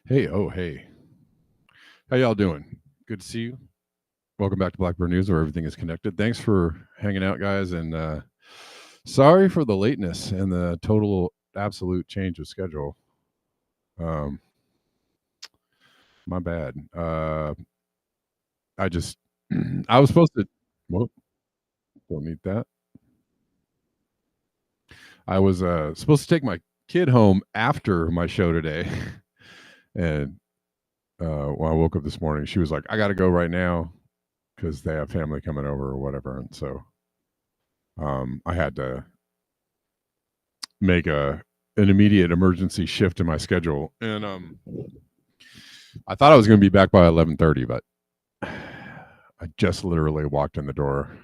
Hey, hey. How y'all doing? Good to see you. Welcome back to Blackbird News, where everything is connected. Thanks for hanging out, guys, and sorry for the lateness and the total absolute change of schedule. My bad. I just I was supposed to. Well, don't need that. I was supposed to take my kid home after my show today, and when I woke up this morning, she was like, "I got to go right now because they have family coming over or whatever," and so I had to make an immediate emergency shift in my schedule, and I thought I was going to be back by 11:30, but I just literally walked in the door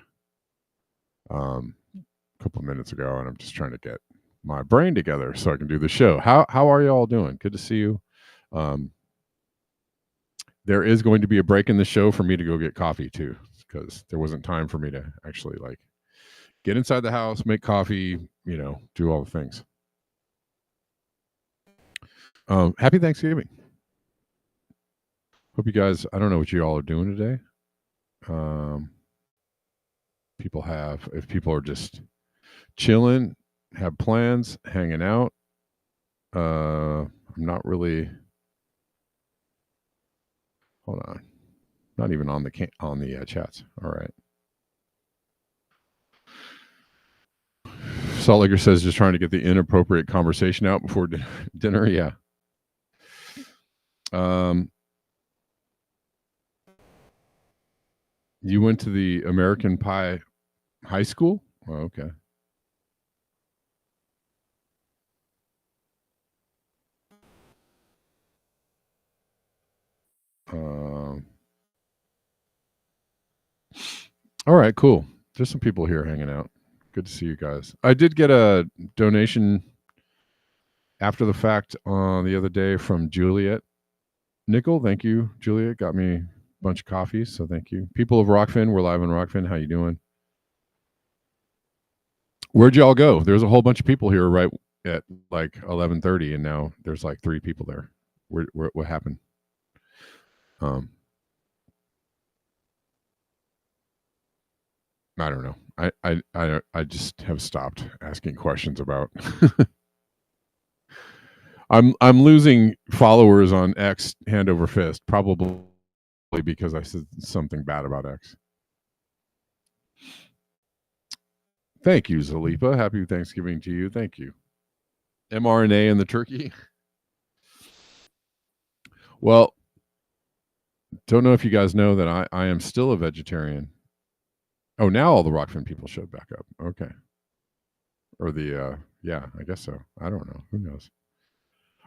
a couple of minutes ago, and I'm just trying to get my brain together so I can do the show. How are you all doing? Good to see you. There is going to be a break in the show for me to go get coffee too, because there wasn't time for me to actually like get inside the house, make coffee, do all the things. Happy Thanksgiving. Hope you guys, I don't know what you all are doing today. If people are just chilling, have plans, hanging out. I'm not really, hold on. Not even on the chats. All right. Salt Laker says just trying to get the inappropriate conversation out before dinner. Yeah. You went to the American Pie High School? Oh, okay. All right, cool. There's some people here hanging out. Good to see you guys. I did get a donation after the fact the other day from Juliet Nickel. Thank you, Juliet. Got me a bunch of coffees, so thank you. People of Rockfin, we're live in Rockfin. How you doing? Where'd y'all go? There's a whole bunch of people here right at like 11:30, and now there's like 3 people there. What happened? I don't know. I just have stopped asking questions about. I'm losing followers on X hand over fist, probably because I said something bad about X. Thank you, Zalipa. Happy Thanksgiving to you. Thank you. mRNA and the turkey. Well, don't know if you guys know that I am still a vegetarian. Oh, now all the Rockfin people showed back up. Okay. Or yeah, I guess so. I don't know. Who knows?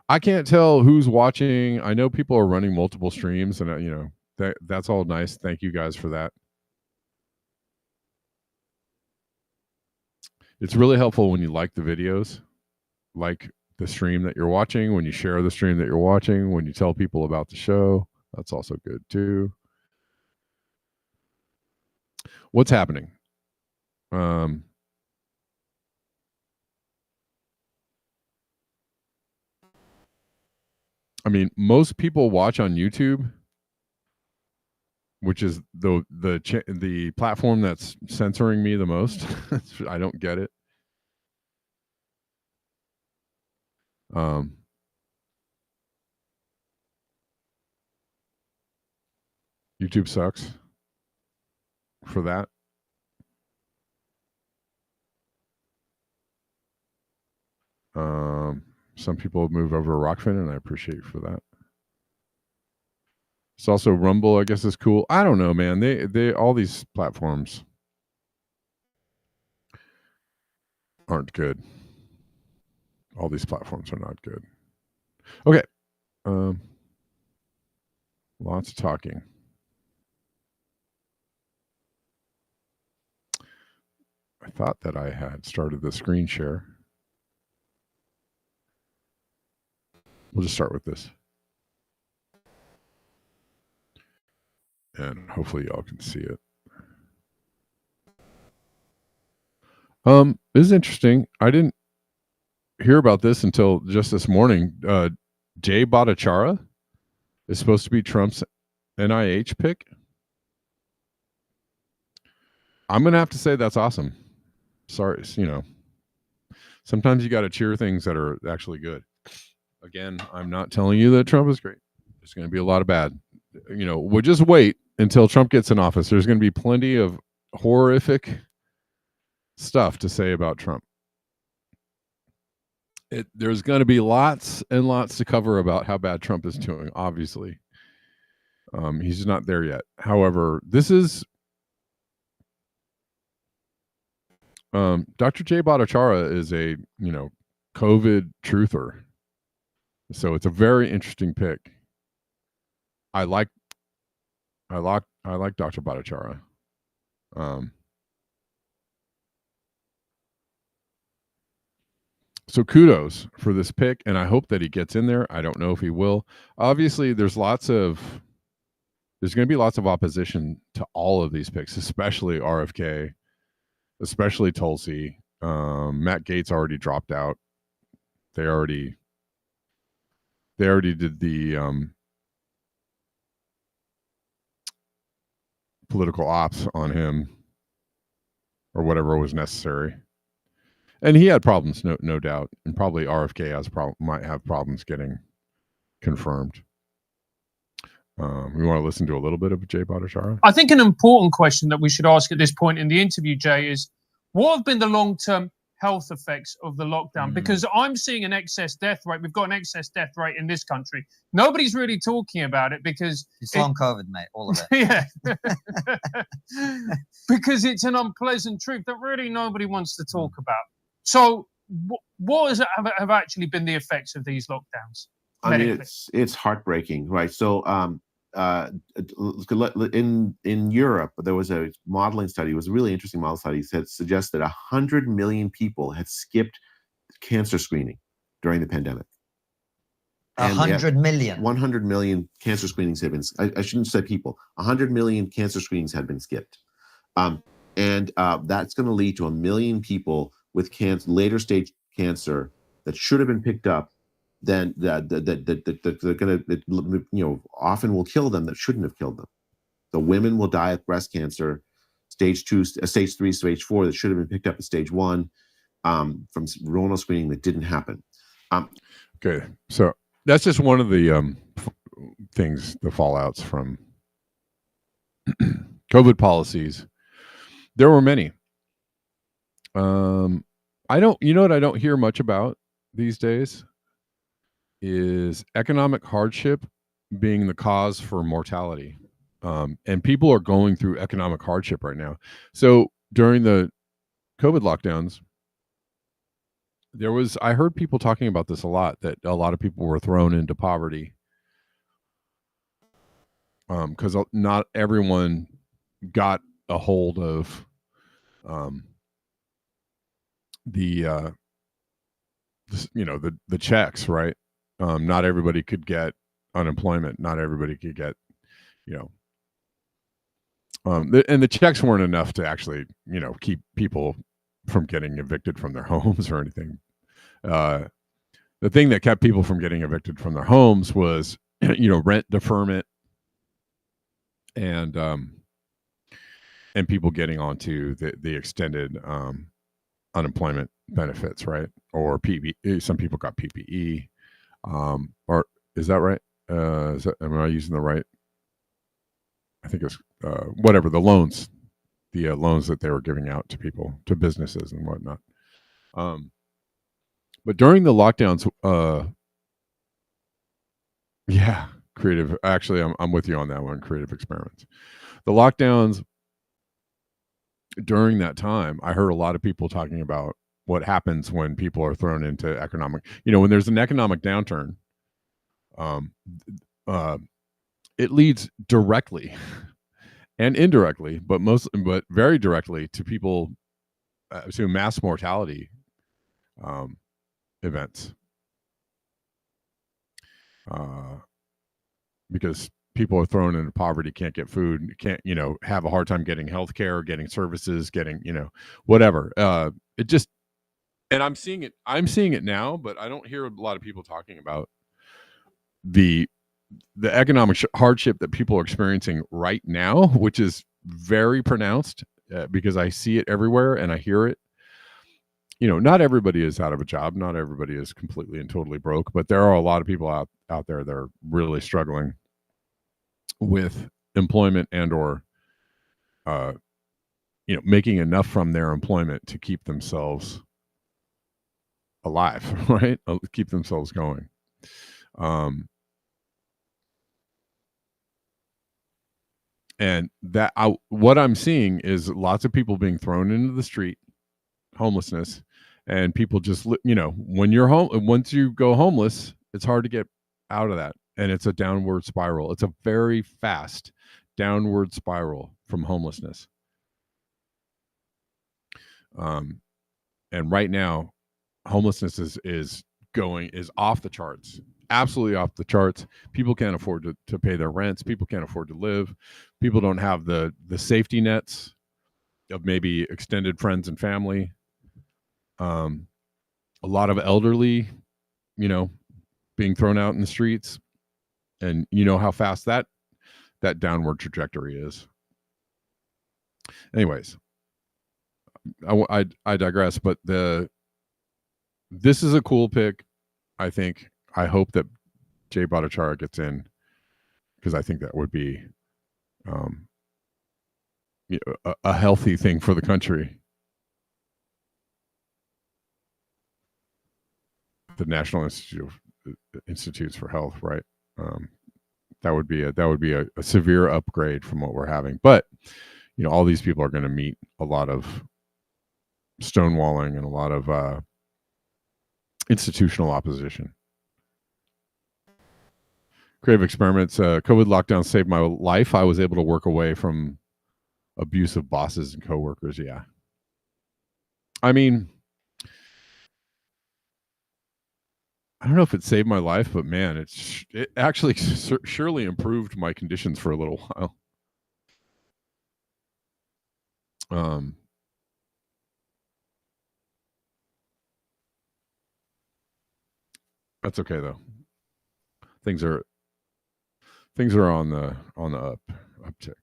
I can't tell who's watching. I know people are running multiple streams, and that's all nice. Thank you guys for that. It's really helpful when you like the videos, like the stream that you're watching, when you share the stream that you're watching, when you tell people about the show. That's also good too. What's happening? I mean, most people watch on YouTube, which is the platform that's censoring me the most. I don't get it. YouTube sucks for that. Some people move over to Rockfin, and I appreciate for that. It's also Rumble, I guess, is cool. I don't know, man. They all these platforms aren't good. All these platforms are not good. Okay. Lots of talking. I thought that I had started the screen share. We'll just start with this. And hopefully y'all can see it. This is interesting. I didn't hear about this until just this morning. Jay Bhattacharya is supposed to be Trump's NIH pick. I'm going to have to say that's awesome. Sorry, sometimes you got to cheer things that are actually good. Again, I'm not telling you that Trump is great. There's going to be a lot of bad. We'll just wait until Trump gets in office. There's going to be plenty of horrific stuff to say about Trump. There's going to be lots and lots to cover about how bad Trump is doing, obviously. He's not there yet. However, this is Dr. Jay Bhattacharya is a, COVID truther. So it's a very interesting pick. I like Dr. Bhattacharya. So kudos for this pick, and I hope that he gets in there. I don't know if he will. Obviously, there's going to be lots of opposition to all of these picks, especially RFK, especially Tulsi. Matt Gaetz already dropped out. They already did the political ops on him, or whatever was necessary. And he had problems, no doubt, and probably RFK might have problems getting confirmed. We want to listen to a little bit of Jay Bhattacharya. I think an important question that we should ask at this point in the interview, Jay, is what have been the long-term health effects of the lockdown? Because I'm seeing an excess death rate. We've got an excess death rate in this country. Nobody's really talking about it because it's long COVID, mate, all of it. Yeah. Because it's an unpleasant truth that really nobody wants to talk about. So what have actually been the effects of these lockdowns? I mean, it's heartbreaking, right? So in Europe, there was a modeling study. It was a really interesting model study. It suggests that 100 million people had skipped cancer screening during the pandemic. 100 million? 100 million cancer screenings have been, I shouldn't say people, 100 million cancer screenings had been skipped. And that's going to lead to 1 million people with later stage cancer that should have been picked up, then that they're going to, often will kill them that shouldn't have killed them. So women will die of breast cancer, stage 2, stage 3, stage 4 that should have been picked up at stage 1 from hormonal screening that didn't happen. Okay, so that's just one of the things, the fallouts from COVID policies. There were many. I don't hear much about these days is economic hardship being the cause for mortality. And people are going through economic hardship right now. So during the COVID lockdowns, I heard people talking about this a lot, that a lot of people were thrown into poverty. Because not everyone got a hold of the checks, right? Not everybody could get unemployment. Not everybody could get, and the checks weren't enough to actually, keep people from getting evicted from their homes or anything. The thing that kept people from getting evicted from their homes was, rent deferment and people getting onto the extended unemployment benefits, right? Or PPE. Some people got PPE. Or is that right? Am I using the right? I think it's whatever, the loans that they were giving out to people, to businesses and whatnot. But during the lockdowns, creative. Actually, I'm with you on that one. Creative experiments. The lockdowns during that time, I heard a lot of people talking about what happens when people are thrown into economic. When there's an economic downturn, it leads directly and indirectly, but very directly to people, to mass mortality events, because people are thrown into poverty, can't get food, can't have a hard time getting health care, getting services, getting whatever. It just, and I'm seeing it now, but I don't hear a lot of people talking about the the economic hardship that people are experiencing right now, which is very pronounced because I see it everywhere and I hear it. You know, not everybody is out of a job. Not everybody is completely and totally broke, but there are a lot of people out there that are really struggling with employment and or, you know, making enough from their employment to keep themselves alive, right? Keep themselves going. And that what I'm seeing is lots of people being thrown into the street, homelessness, and people just, you know, when you're home, once you go homeless, it's hard to get out of that. And it's a downward spiral. It's a very fast downward spiral from homelessness. And right now, homelessness is off the charts, absolutely off the charts. People can't afford to pay their rents. People can't afford to live. People don't have the safety nets of maybe extended friends and family. A lot of elderly, you know, being thrown out in the streets, and you know how fast that downward trajectory is. Anyways, I digress, but this is a cool pick. I think. I hope that Jay Bhattacharya gets in, because I think that would be you know, a healthy thing for the country. The National Institutes for Health, right? That would be a severe upgrade from what we're having. But you know, all these people are going to meet a lot of stonewalling and a lot of institutional opposition. Creative experiments. COVID lockdown saved my life. I was able to work away from abusive bosses and coworkers. Yeah. I mean, I don't know if it saved my life, but man, it actually surely improved my conditions for a little while. That's okay though. Things are on the uptick.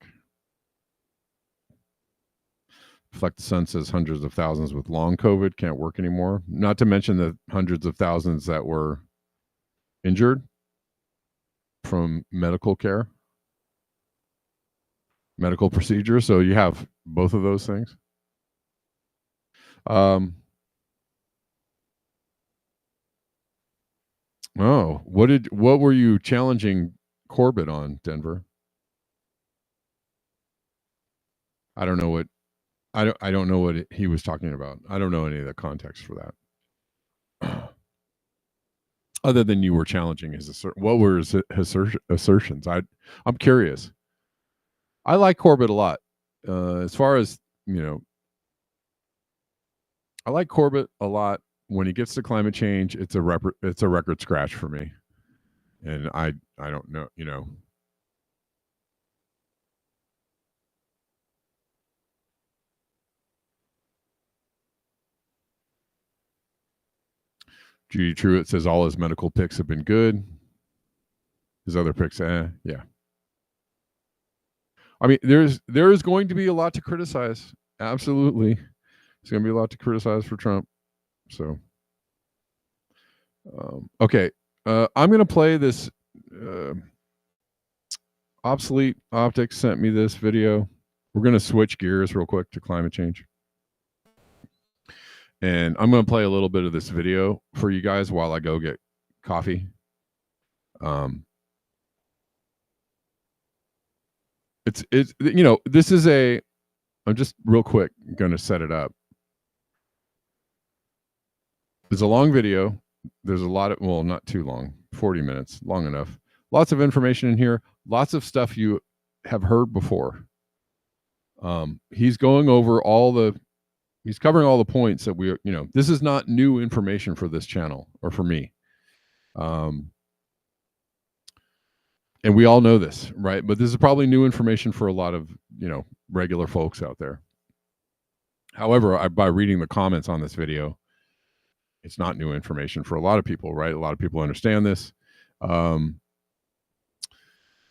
Reflect the Sun says hundreds of thousands with long COVID can't work anymore. Not to mention the hundreds of thousands that were injured from medical care, medical procedures. So you have both of those things. Oh, what were you challenging Corbett on, Denver? I don't know what he was talking about. I don't know any of the context for that. Other than you were challenging his what were his assertions? I'm curious. I like Corbett a lot. As far as, you know, I like Corbett a lot. When he gets to climate change, it's a record scratch for me. And I don't know, you know. Judy Truitt says all his medical picks have been good. His other picks, yeah. I mean, there is going to be a lot to criticize. Absolutely. There's going to be a lot to criticize for Trump. So, okay. I'm going to play this. Obsolete Optics sent me this video. We're going to switch gears real quick to climate change. And I'm going to play a little bit of this video for you guys while I go get coffee. It's you know, this is I'm just real quick going to set it up. There's a long video. There's a lot of, well, not too long, 40 minutes, long enough. Lots of information in here. Lots of stuff you have heard before. He's going over he's covering all the points that you know, this is not new information for this channel or for me. And we all know this, right? But this is probably new information for a lot of, you know, regular folks out there. However, by reading the comments on this video, it's not new information for a lot of people, right? A lot of people understand this.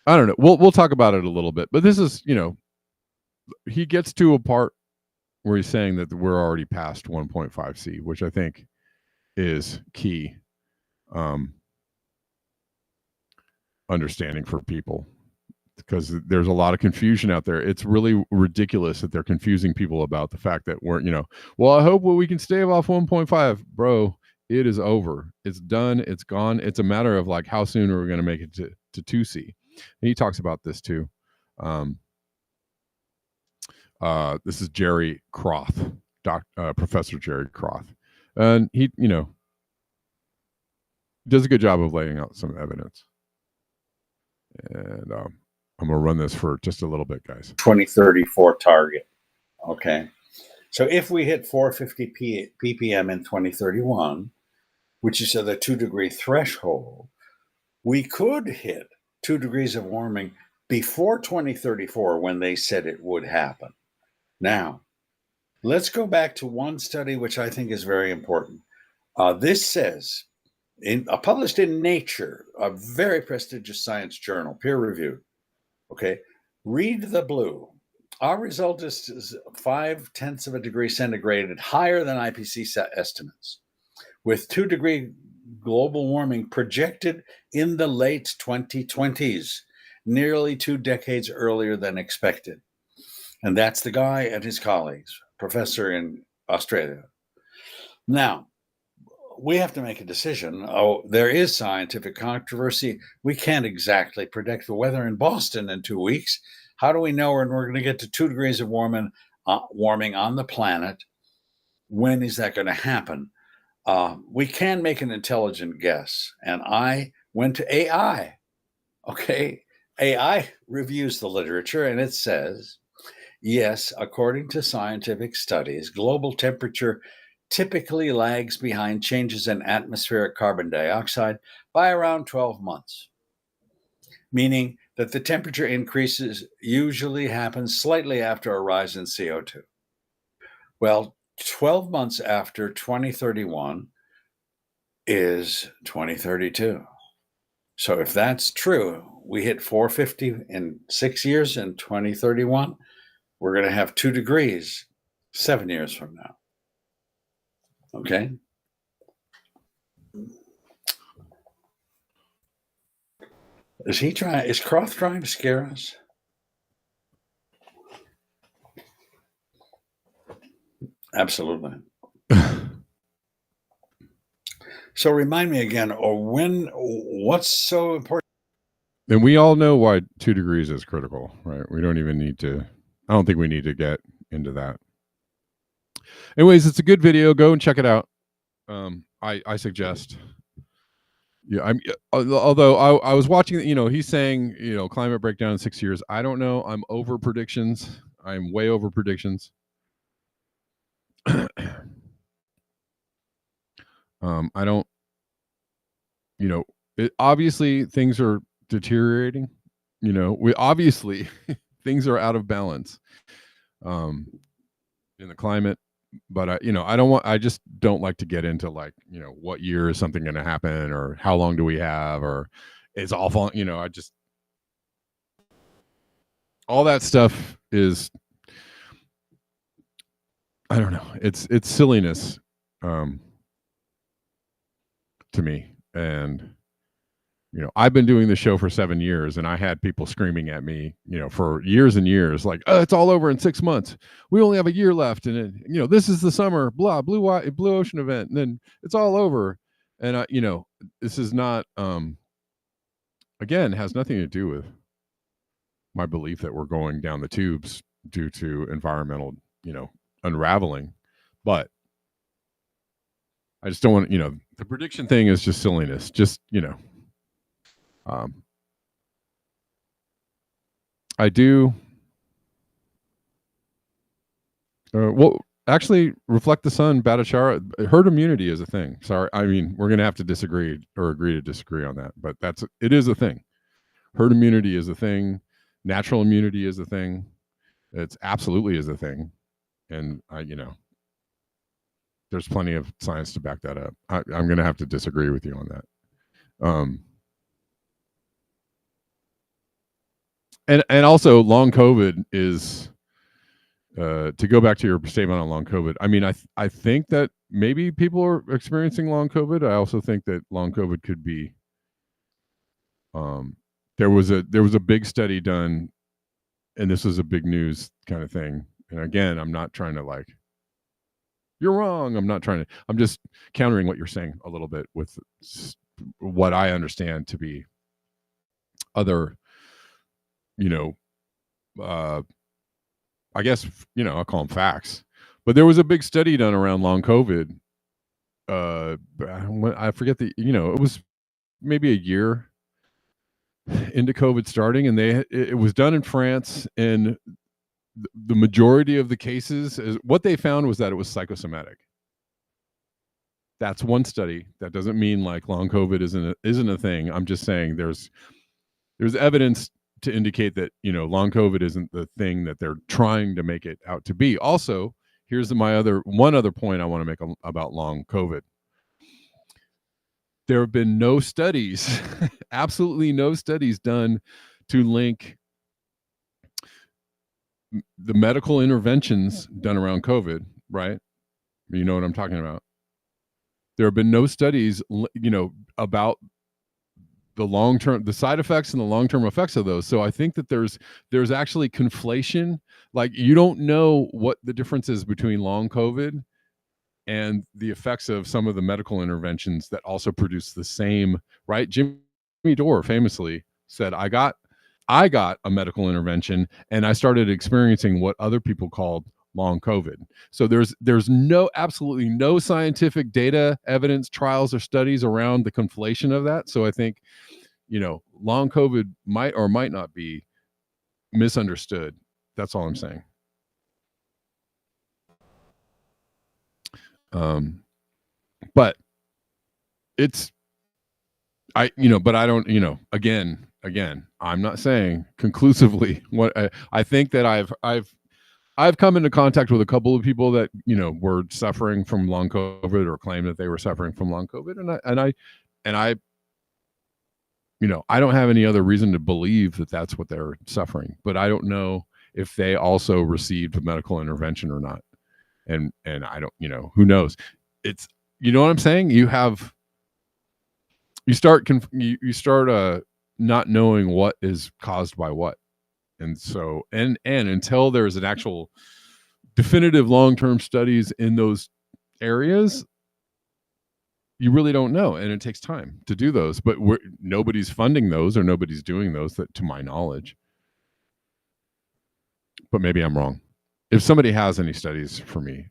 I don't know. We'll talk about it a little bit, but this is, you know, he gets to a part where he's saying that we're already past 1.5C, which I think is key understanding for people, because there's a lot of confusion out there. It's really ridiculous that they're confusing people about the fact that we're, you know, well, I hope we can stave off 1.5. Bro, it is over. It's done. It's gone. It's a matter of like how soon are we going to make it to 2C. And he talks about this too. This is Jerry Croth, Professor Jerry Croth. And he, you know, does a good job of laying out some evidence. And I'm going to run this for just a little bit, guys. 2034 target. Okay. So if we hit 450 ppm in 2031, which is at the 2-degree threshold, we could hit 2 degrees of warming before 2034 when they said it would happen. Now, let's go back to one study which I think is very important. This says, published in Nature, a very prestigious science journal, peer-reviewed. Okay, read the blue. Our result is 0.5 of a degree centigrade higher than IPCC estimates, with 2-degree global warming projected in the late 2020s, nearly 2 decades earlier than expected. And that's the guy and his colleagues, professor in Australia. Now, we have to make a decision. Oh, there is scientific controversy. We can't exactly predict the weather in Boston in 2 weeks. How do we know when we're going to get to 2 degrees of warming on the planet? When is that going to happen? We can make an intelligent guess. And I went to AI. Okay, AI reviews the literature and it says, yes, according to scientific studies, global temperature typically lags behind changes in atmospheric carbon dioxide by around 12 months, meaning that the temperature increases usually happens slightly after a rise in CO2. Well, 12 months after 2031 is 2032. So if that's true, we hit 450 in 6 years in 2031, we're going to have 2 degrees 7 years from now. Okay. Is Croth trying to scare us? Absolutely. So remind me again, what's so important? And we all know why 2 degrees is critical, right? We don't even need to, I don't think we need to get into that. Anyways, it's a good video. Go and check it out. I suggest. Yeah, although I was watching, you know, he's saying, you know, climate breakdown in 6 years. I don't know. I'm over predictions. I'm way over predictions. I don't, you know, obviously things are deteriorating. You know, obviously things are out of balance in the climate. But you know, I just don't like to get into like, you know, what year is something going to happen, or how long do we have, or it's awful. You know, all that stuff is, I don't know. It's silliness to me. And you know, I've been doing the show for 7 years, and I had people screaming at me, you know, for years and years, like, "Oh, it's all over in 6 months. We only have a year left, and you know, this is the summer, blah, blue ocean event, and then it's all over." And you know, this is not, again, has nothing to do with my belief that we're going down the tubes due to environmental, you know, unraveling, but I just don't want, you know, the prediction thing is just silliness. Just, you know. I do. Well, actually, reflect the sun, Bhattacharya, herd immunity is a thing. Sorry, I mean, we're going to have to disagree or agree to disagree on that, but it is a thing. Herd immunity is a thing. Natural immunity is a thing. It's absolutely is a thing, and you know, there's plenty of science to back that up. I'm going to have to disagree with you on that. and also long COVID is to go back to your statement on long COVID. I mean, I think that maybe people are experiencing long COVID. I also think that long COVID could be. There was a big study done, and this was a big news kind of thing. And again, I'm not trying to like, you're wrong. I'm just countering what you're saying a little bit with what I understand to be other, I guess, I'll call them facts. But there was a big study done around long COVID. I forget it was maybe a year into COVID starting, and it was done in France, and the majority of the cases, what they found was that it was psychosomatic. That's one study. That doesn't mean like long COVID isn't a thing. I'm just saying there's evidence to indicate that long COVID isn't the thing that they're trying to make it out to be. Also, here's one other point I want to make about long COVID. There have been no studies, absolutely no studies done to link the medical interventions done around COVID, right? You know what I'm talking about. There have been no studies, about the side effects and the long-term effects of those. So I think that there's actually conflation. Like, you don't know what the difference is between long COVID and the effects of some of the medical interventions that also produce the same, right? Jimmy Dore famously said, I got a medical intervention and I started experiencing what other people called long COVID. So there's absolutely no scientific data, evidence, trials, or studies around the conflation of that. So I think, long COVID might or might not be misunderstood. That's all I'm saying. But but I don't, again, I'm not saying conclusively what I think that I've come into contact with a couple of people that, were suffering from long COVID or claimed that they were suffering from long COVID. And I don't have any other reason to believe that that's what they're suffering, but I don't know if they also received medical intervention or not. And I don't, who knows? It's, what I'm saying? You start not knowing what is caused by what. And so, and until there's an actual definitive long-term studies in those areas, you really don't know. And it takes time to do those, but nobody's funding those or nobody's doing those, that, to my knowledge. But maybe I'm wrong. If somebody has any studies for me,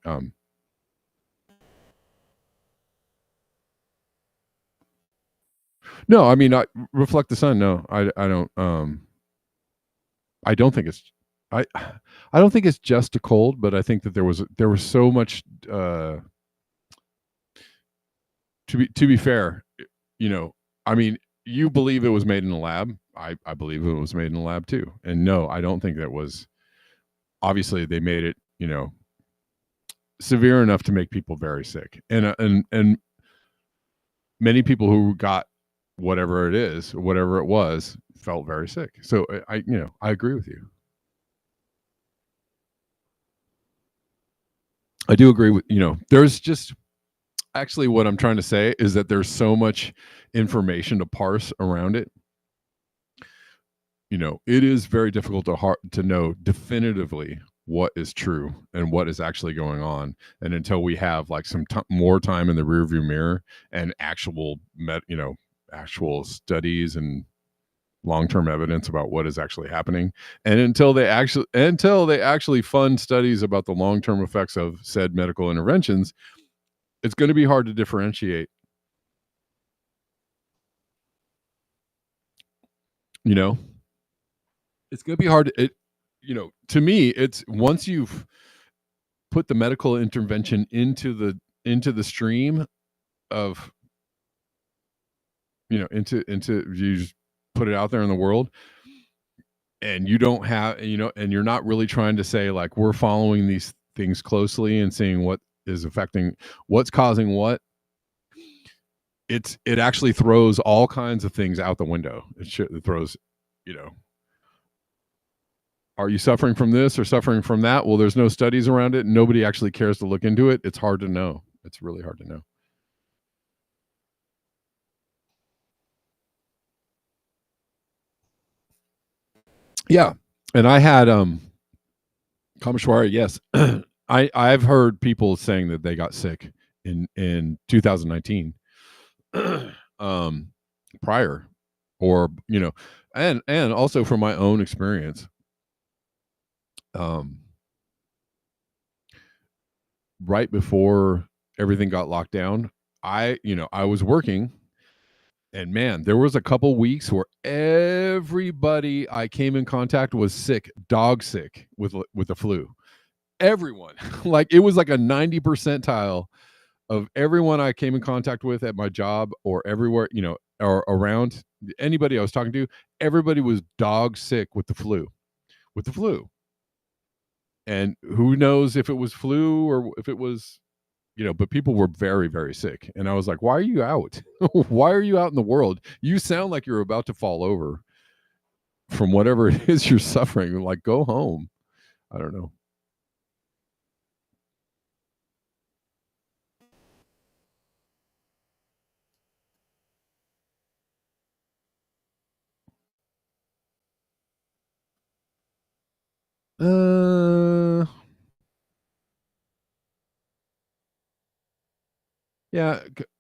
no, I mean, Reflect the Sun. No, I don't. I don't think it's. I don't think it's just a cold, but I think that there was so much. To be fair, I mean, you believe it was made in a lab. I believe it was made in a lab too. And no, I don't think that was. Obviously, they made it, severe enough to make people very sick, and many people who got whatever it is, whatever it was, felt very sick. So I agree with you. I do agree with, there's just actually what I'm trying to say is that there's so much information to parse around it. It is very difficult to know definitively what is true and what is actually going on. And until we have like some more time in the rearview mirror and actual studies and long-term evidence about what is actually happening, and until they actually fund studies about the long-term effects of said medical interventions, it's going to be hard to differentiate. It's going to be hard. To me, it's once you've put the medical intervention into the stream of, into you just put it out there in the world, and you don't have, and you're not really trying to say like, we're following these things closely and seeing what is affecting, what's causing what. It actually throws all kinds of things out the window. It throws, are you suffering from this or suffering from that? Well, there's no studies around it. Nobody actually cares to look into it. It's hard to know. It's really hard to know. Yeah. And I had Kameshwari, yes. I've heard people saying that they got sick in 2019 prior, or and also from my own experience, right before everything got locked down, I was working, and man, there was a couple weeks where everybody I came in contact was sick, dog sick with the flu. Everyone, like it was like a 90 percentile of everyone I came in contact with at my job or everywhere, or around anybody I was talking to, everybody was dog sick with the flu. And who knows if it was flu or if it was, but people were very, very sick. And I was like, why are you out? Why are you out in the world? You sound like you're about to fall over from whatever it is you're suffering. Like, go home. I don't know.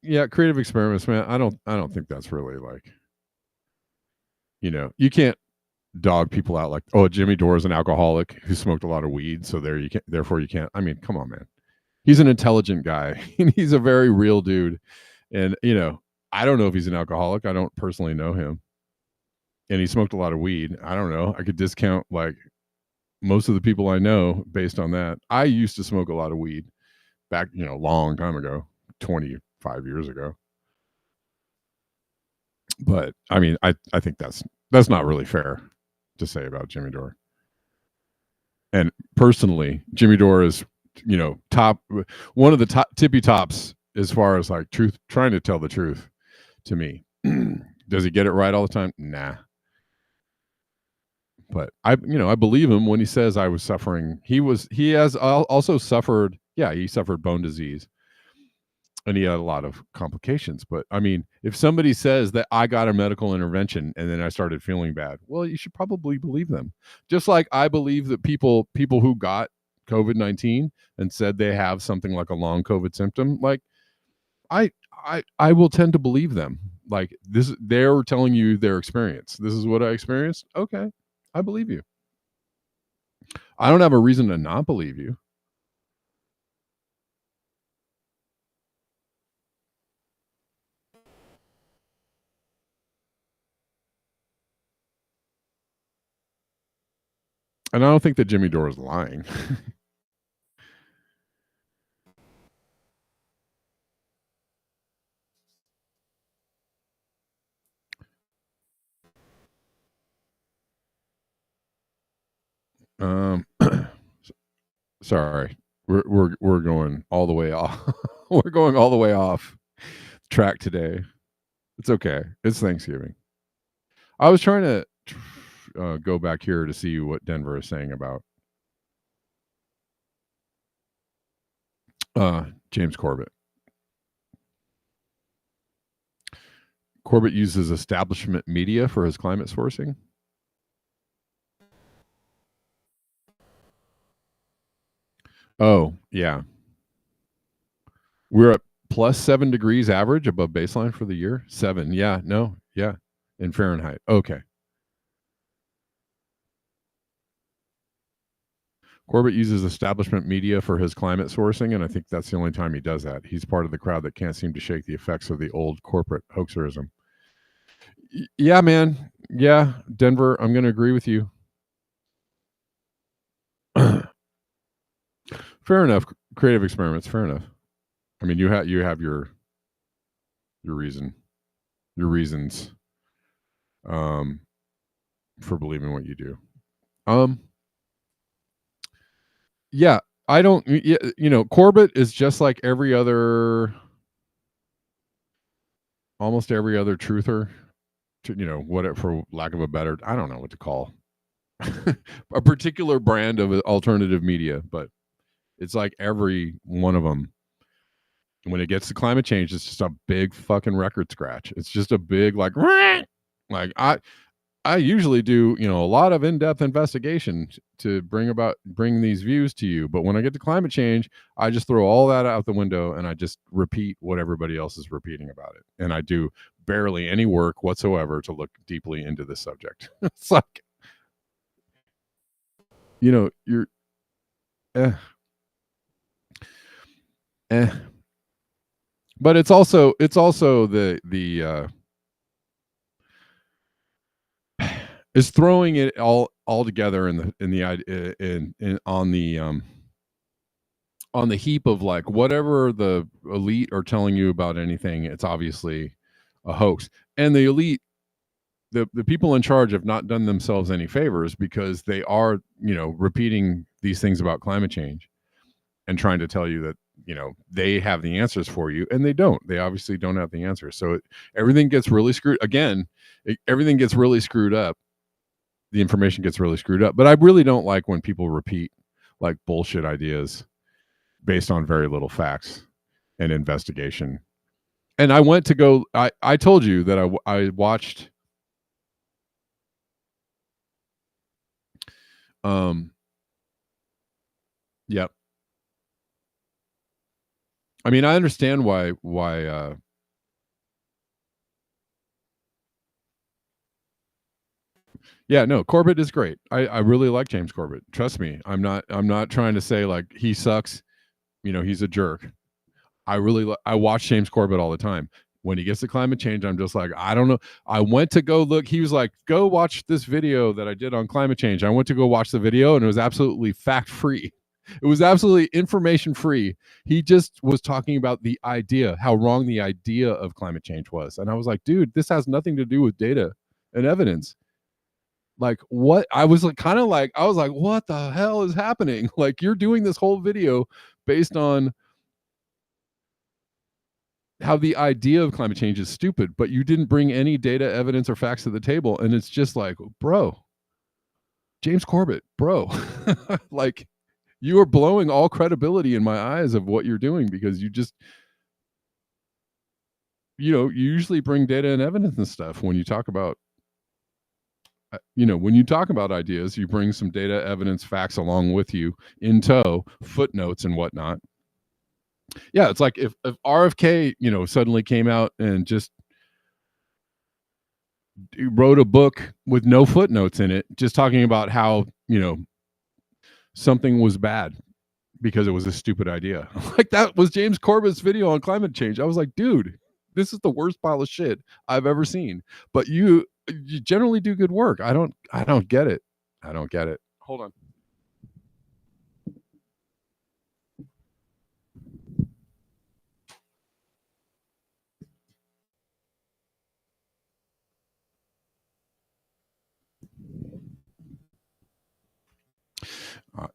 Yeah, creative experiments, man. I don't think that's really like, you can't dog people out like, oh, Jimmy Dore is an alcoholic who smoked a lot of weed, so therefore you can't. I mean, come on, man. He's an intelligent guy and he's a very real dude. And I don't know if he's an alcoholic. I don't personally know him. And he smoked a lot of weed. I don't know. I could discount like most of the people I know based on that. I used to smoke a lot of weed back, a long time ago, 25 years ago. But I mean, I think that's not really fair to say about Jimmy Dore. And personally, Jimmy Dore is, one of the top tippy tops as far as like trying to tell the truth to me. Does he get it right all the time? Nah. But I believe him when he says I was suffering. He has also suffered. Yeah, he suffered bone disease, and he had a lot of complications. But I mean, if somebody says that I got a medical intervention and then I started feeling bad, well, you should probably believe them. Just like I believe that people who got COVID-19 and said they have something like a long COVID symptom, like I will tend to believe them. Like this, they're telling you their experience. This is what I experienced. Okay, I believe you. I don't have a reason to not believe you. And I don't think that Jimmy Dore is lying. Sorry, we're going all the way off. We're going all the way off track today. It's okay. It's Thanksgiving. I was trying to go back here to see what Denver is saying about James Corbett. Corbett uses establishment media for his climate sourcing. Oh, yeah. We're at plus 7 degrees average above baseline for the year. 7. Yeah. No. Yeah. In Fahrenheit. Okay. Corbett uses establishment media for his climate sourcing, and I think that's the only time he does that. He's part of the crowd that can't seem to shake the effects of the old corporate hoaxerism. Yeah, man. Yeah, Denver, I'm going to agree with you. Fair enough. Creative experiments. Fair enough. I mean, you have your reasons, for believing what you do. Yeah, I don't. Corbett is just like almost every other truther. What, for lack of a better, I don't know what to call a particular brand of alternative media, but it's like every one of them. When it gets to climate change, it's just a big fucking record scratch. It's just a big like I usually do, a lot of in-depth investigation to bring these views to you. But when I get to climate change, I just throw all that out the window and I just repeat what everybody else is repeating about it. And I do barely any work whatsoever to look deeply into this subject. It's like, you're but it's also the is throwing it all together on the heap of like whatever the elite are telling you about anything. It's obviously a hoax, and the elite, the people in charge have not done themselves any favors because they are repeating these things about climate change and trying to tell you that they have the answers for you, and they obviously don't have the answers. So everything gets really screwed everything gets really screwed up. The information gets really screwed up. But I really don't like when people repeat like bullshit ideas based on very little facts and investigation. And I went to go, I told you that I watched yep. I mean, I understand why yeah, no, Corbett is great. I really like James Corbett. Trust me. I'm not trying to say like he sucks. He's a jerk. I watch James Corbett all the time. When he gets to climate change, I'm just like, I don't know. I went to go look. He was like, go watch this video that I did on climate change. I went to go watch the video and it was absolutely fact free. It was absolutely information free. He just was talking about the idea, how wrong the idea of climate change was. And I was like, dude, this has nothing to do with data and evidence. Like what? I was like, what the hell is happening? Like you're doing this whole video based on how the idea of climate change is stupid, but you didn't bring any data, evidence, or facts to the table. And it's just like, bro, James Corbett, bro, like you are blowing all credibility in my eyes of what you're doing because you just, you usually bring data and evidence and stuff when you talk about, when you talk about ideas, you bring some data, evidence, facts along with you in tow, footnotes and whatnot. Yeah, it's like if RFK, suddenly came out and just wrote a book with no footnotes in it, just talking about how, something was bad because it was a stupid idea. Like that was James Corbett's video on climate change. I was like, dude, this is the worst pile of shit I've ever seen. But you generally do good work. I don't get it. I don't get it. Hold on.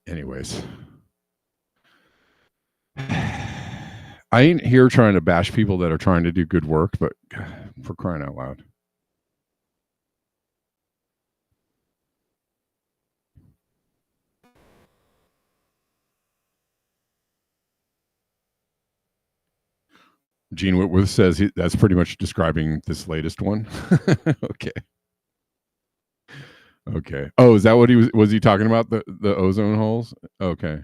Anyways, I ain't here trying to bash people that are trying to do good work, but for crying out loud. Gene Whitworth says that's pretty much describing this latest one. Okay. Oh, is that what was he talking about? The ozone holes? Okay.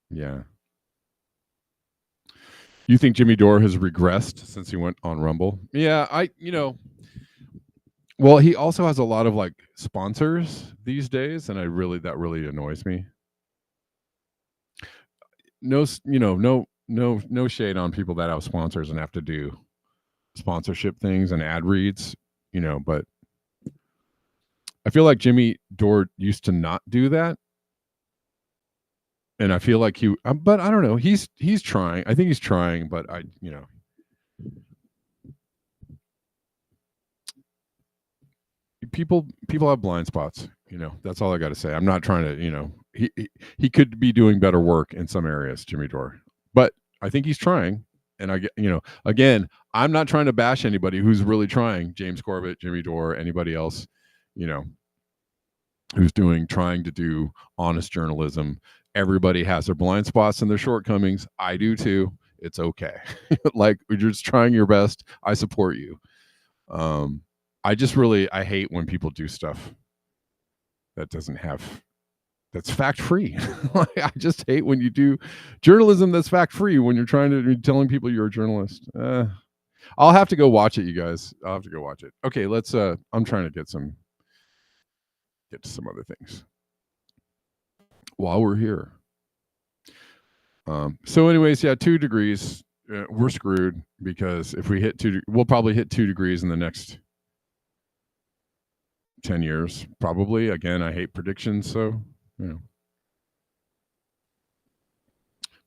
Yeah. You think Jimmy Dore has regressed since he went on Rumble? Yeah, well, he also has a lot of like sponsors these days, and that really annoys me. No shade on people that have sponsors and have to do sponsorship things and ad reads, but I feel like Jimmy Dore used to not do that. And I feel like but I don't know. He's trying. I think he's trying, but people have blind spots. That's all I got to say. I'm not trying to. He could be doing better work in some areas, Jimmy Dore, but I think he's trying. And I get, again, I'm not trying to bash anybody who's really trying, James Corbett, Jimmy Dore, anybody else, who's trying to do honest journalism. Everybody has their blind spots and their shortcomings. I do too. It's okay. Like, you're just trying your best. I support you. I hate when people do stuff that that's fact free. I just hate when you do journalism that's fact free when you're telling people you're a journalist. I'll have to go watch it, you guys. I'll have to go watch it. Okay, let's I'm trying to get to some other things while we're here. So anyways, yeah, 2 degrees. We're screwed, because if we hit we'll probably hit 2 degrees in the next 10 years, probably. Again, I hate predictions, so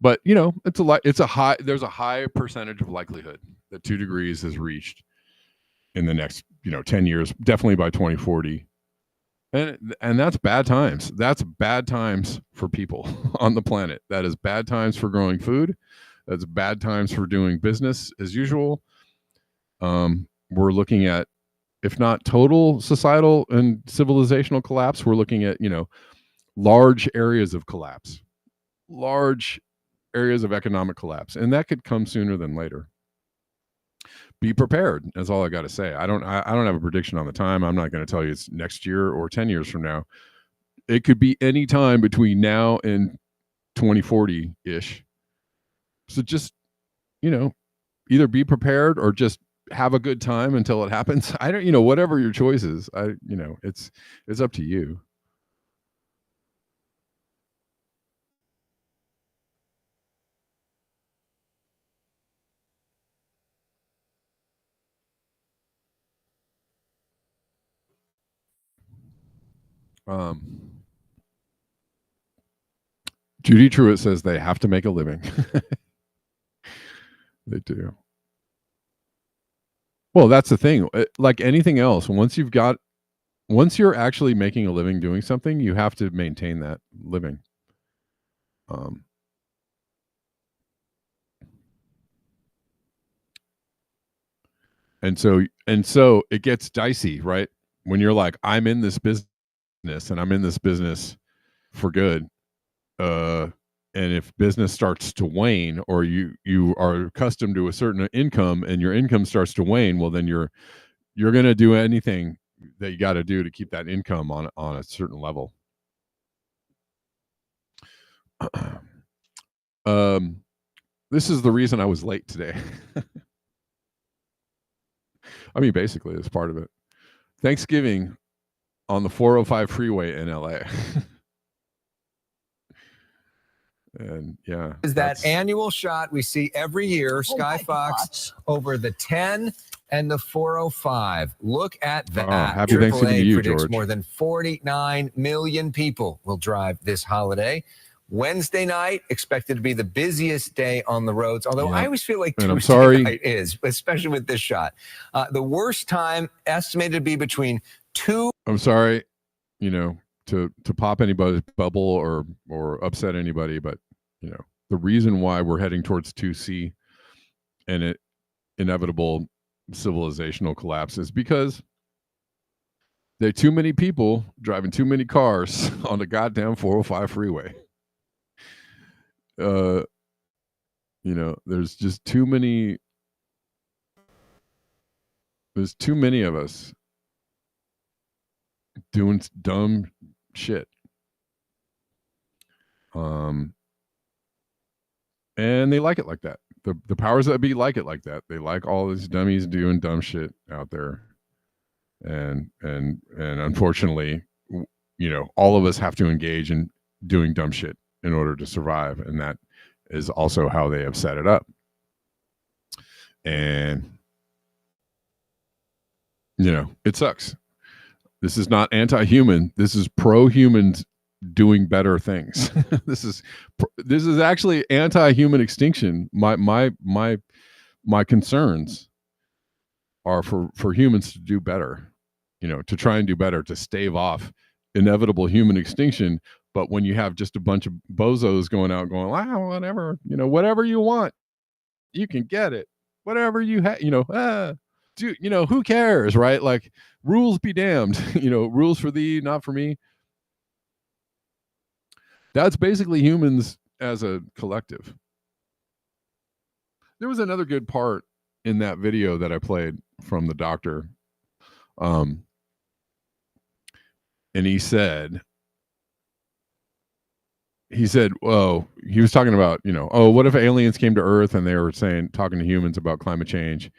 but there's a high percentage of likelihood that 2 degrees is reached in the next 10 years, definitely by 2040. And that's bad times. That's bad times for people on the planet. That is bad times for growing food. That's bad times for doing business as usual. We're looking at, if not total societal and civilizational collapse, we're looking at, large areas of collapse, large areas of economic collapse. And that could come sooner than later. Be prepared. That's all I got to say. I don't have a prediction on the time. I'm not going to tell you it's next year or 10 years from now. It could be any time between now and 2040-ish. So just, either be prepared or just have a good time until it happens. I don't, whatever your choice is, it's up to you. Judy Truitt says they have to make a living. They do. Well, that's the thing. Like anything else, once you're actually making a living doing something, you have to maintain that living. And so it gets dicey, right? When you're like, I'm in this business and I'm in this business for good. And if business starts to wane, or you are accustomed to a certain income and your income starts to wane, well, then you're going to do anything that you got to do to keep that income on a certain level. This is the reason I was late today. I mean, basically, it's part of it. Thanksgiving on the 405 freeway in LA. And yeah, is that annual shot we see every year, Sky Fox over the 10 and the 405. Look at that. Happy Thanksgiving to you, predicts George. More than 49 million people will drive this holiday. Wednesday night expected to be the busiest day on the roads, although I always feel like Tuesday night is, especially with this shot. The worst time estimated to be between 2. I'm sorry, to pop anybody's bubble or upset anybody, but the reason why we're heading towards 2C and inevitable civilizational collapse is because there are too many people driving too many cars on the goddamn 405 freeway. There's just too many. There's too many of us doing dumb shit. And they like it like that. The powers that be like it like that. They like all these dummies doing dumb shit out there. And unfortunately, all of us have to engage in doing dumb shit in order to survive. And that is also how they have set it up. And, it sucks. This is not anti-human. This is pro-humans doing better things. This is actually anti-human extinction. My concerns are for humans to do better, to try and do better, to stave off inevitable human extinction. But when you have just a bunch of bozos going out going, wow, whatever, whatever you want, You can get it. Whatever you have, who cares, right? Like, rules be damned. Rules for thee, not for me. That's basically humans as a collective. There was another good part in that video that I played from the doctor. And he said, well, he was talking about, what if aliens came to Earth and they were talking to humans about climate change?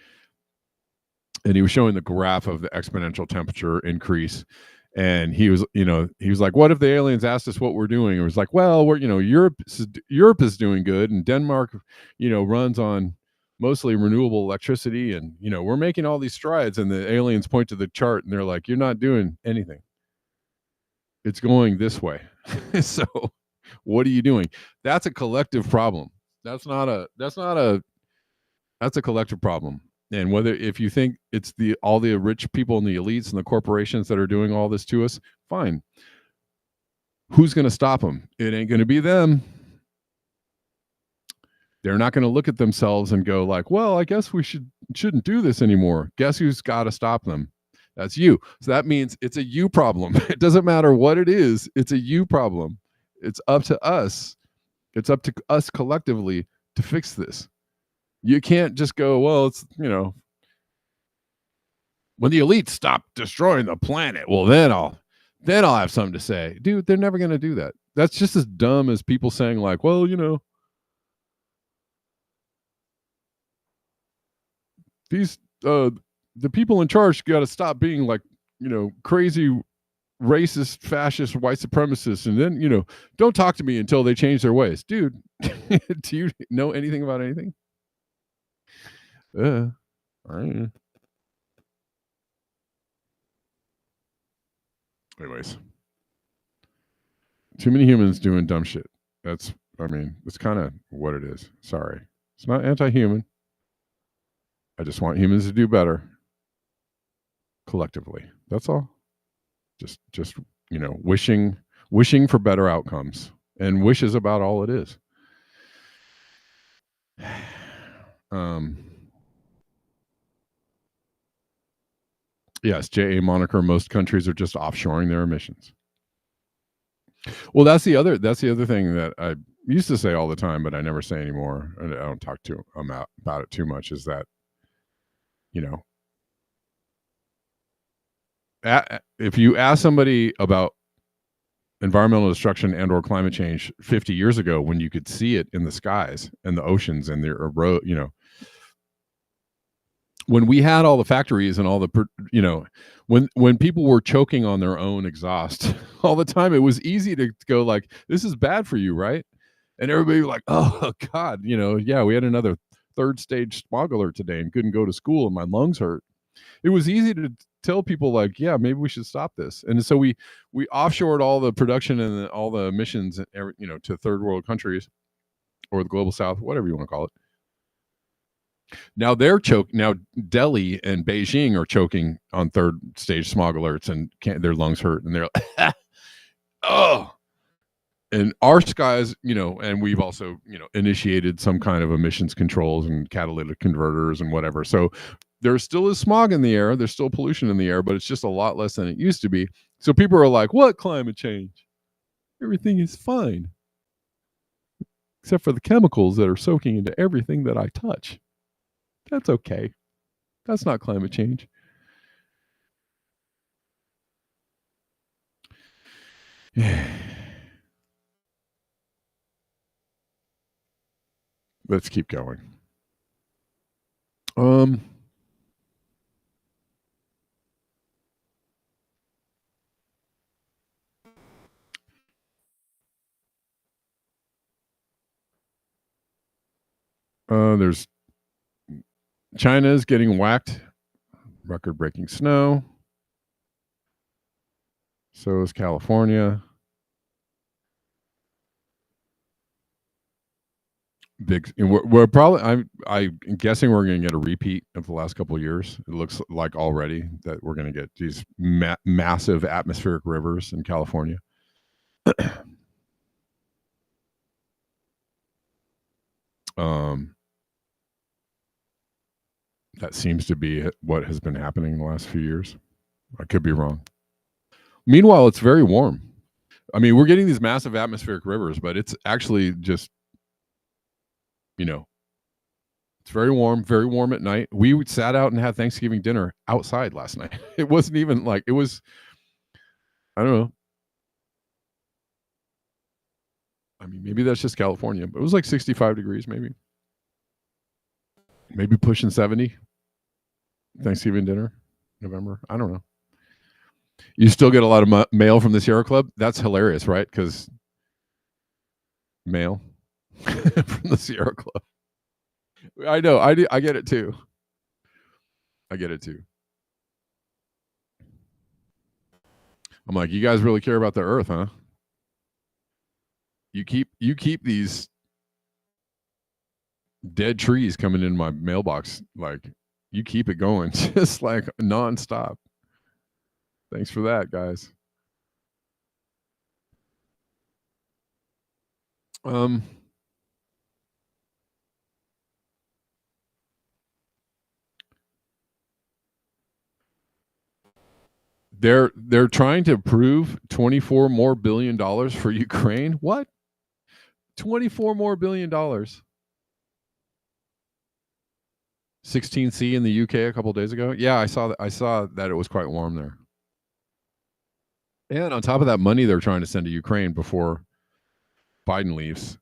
And he was showing the graph of the exponential temperature increase. And he was like, what if the aliens asked us what we're doing? It was like, well, we're, Europe is doing good, and Denmark, runs on mostly renewable electricity, and we're making all these strides. And the aliens point to the chart and they're like, you're not doing anything. It's going this way. So what are you doing? That's a collective problem. That's a collective problem. And if you think it's all the rich people and the elites and the corporations that are doing all this to us, fine. Who's going to stop them? It ain't going to be them. They're not going to look at themselves and go like, well, I guess we shouldn't do this anymore. Guess who's got to stop them? That's you. So that means it's a you problem. It doesn't matter what it is. It's a you problem. It's up to us. It's up to us collectively to fix this. You can't just go, well, it's, when the elites stop destroying the planet, well, then I'll have something to say. Dude, they're never going to do that. That's just as dumb as people saying like, well, these, the people in charge got to stop being like, crazy, racist, fascist, white supremacists. And then, don't talk to me until they change their ways. Dude, do you know anything about anything? All right. Anyways, too many humans doing dumb shit. It's kind of what it is. Sorry. It's not anti-human. I just want humans to do better collectively. That's all. Just wishing for better outcomes. And wish is about all it is. Yes, JA moniker. Most countries are just offshoring their emissions. Well, that's the other thing that I used to say all the time, but I never say anymore. And I don't talk about it too much. Is that, if you ask somebody about environmental destruction and or climate change 50 years ago, when you could see it in the skies and the oceans and the road, when we had all the factories and all the, when people were choking on their own exhaust all the time, it was easy to go like, this is bad for you, right? And everybody was like, oh God, yeah, we had another 3rd stage smog alert today and couldn't go to school and my lungs hurt. It was easy to tell people like, yeah, maybe we should stop this. And so we offshored all the production and all the emissions, to third world countries or the global south, whatever you want to call it. Now Now Delhi and Beijing are choking on 3rd stage smog alerts and their lungs hurt, and they're like, oh. And our skies, and we've also, initiated some kind of emissions controls and catalytic converters and whatever. So there still is smog in the air. There's still pollution in the air, but it's just a lot less than it used to be. So people are like, what climate change? Everything is fine. Except for the chemicals that are soaking into everything that I touch. That's okay. That's not climate change. Let's keep going. There's China's getting whacked. Record-breaking snow. So is California. We're probably. I'm guessing we're going to get a repeat of the last couple of years. It looks like already that we're going to get these massive atmospheric rivers in California. That seems to be what has been happening in the last few years. I could be wrong. Meanwhile, it's very warm. I mean, we're getting these massive atmospheric rivers, but it's actually just, it's very warm at night. We sat out and had Thanksgiving dinner outside last night. It wasn't even like, it was, I don't know. I mean, maybe that's just California, but it was like 65 degrees, maybe pushing 70. Thanksgiving dinner, November. I don't know. You still get a lot of mail from the Sierra Club. That's hilarious, right? Because mail from the Sierra Club. I know. I get it too. I'm like, you guys really care about the earth, huh? You keep these dead trees coming in my mailbox. Like, you keep it going just like nonstop. Thanks for that, guys. They're trying to approve $24 more billion for Ukraine. What? $24 more billion. 16C in the UK a couple of days ago. Yeah, I saw that it was quite warm there. And on top of that money they're trying to send to Ukraine before Biden leaves,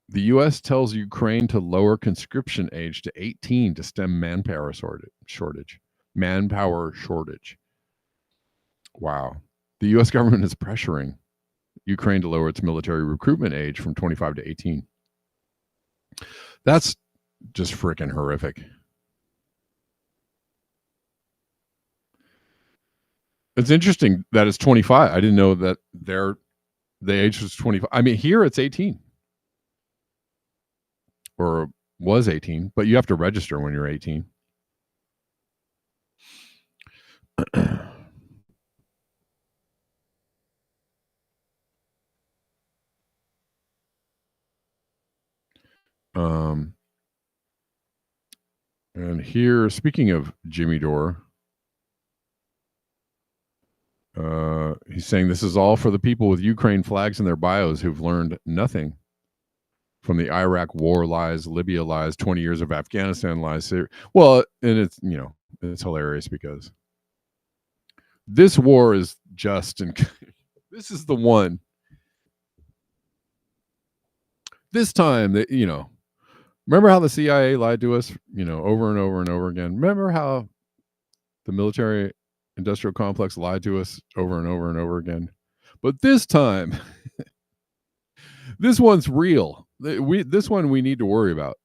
the U.S. tells Ukraine to lower conscription age to 18 to stem manpower shortage. Wow. The U.S. government is pressuring Ukraine to lower its military recruitment age from 25 to 18. That's just freaking horrific. It's interesting that it's 25. I didn't know that the age was 25. I mean, here it's 18. Or was 18, but you have to register when you're 18. And here, speaking of Jimmy Dore, he's saying this is all for the people with Ukraine flags in their bios who've learned nothing from the Iraq war lies, Libya lies, 20 years of Afghanistan lies. Well, and it's, it's hilarious because this war is just, and this is the one. This time that, remember how the CIA lied to us, over and over and over again. Remember how the military industrial complex lied to us over and over and over again. But this time, this one's real. This one we need to worry about,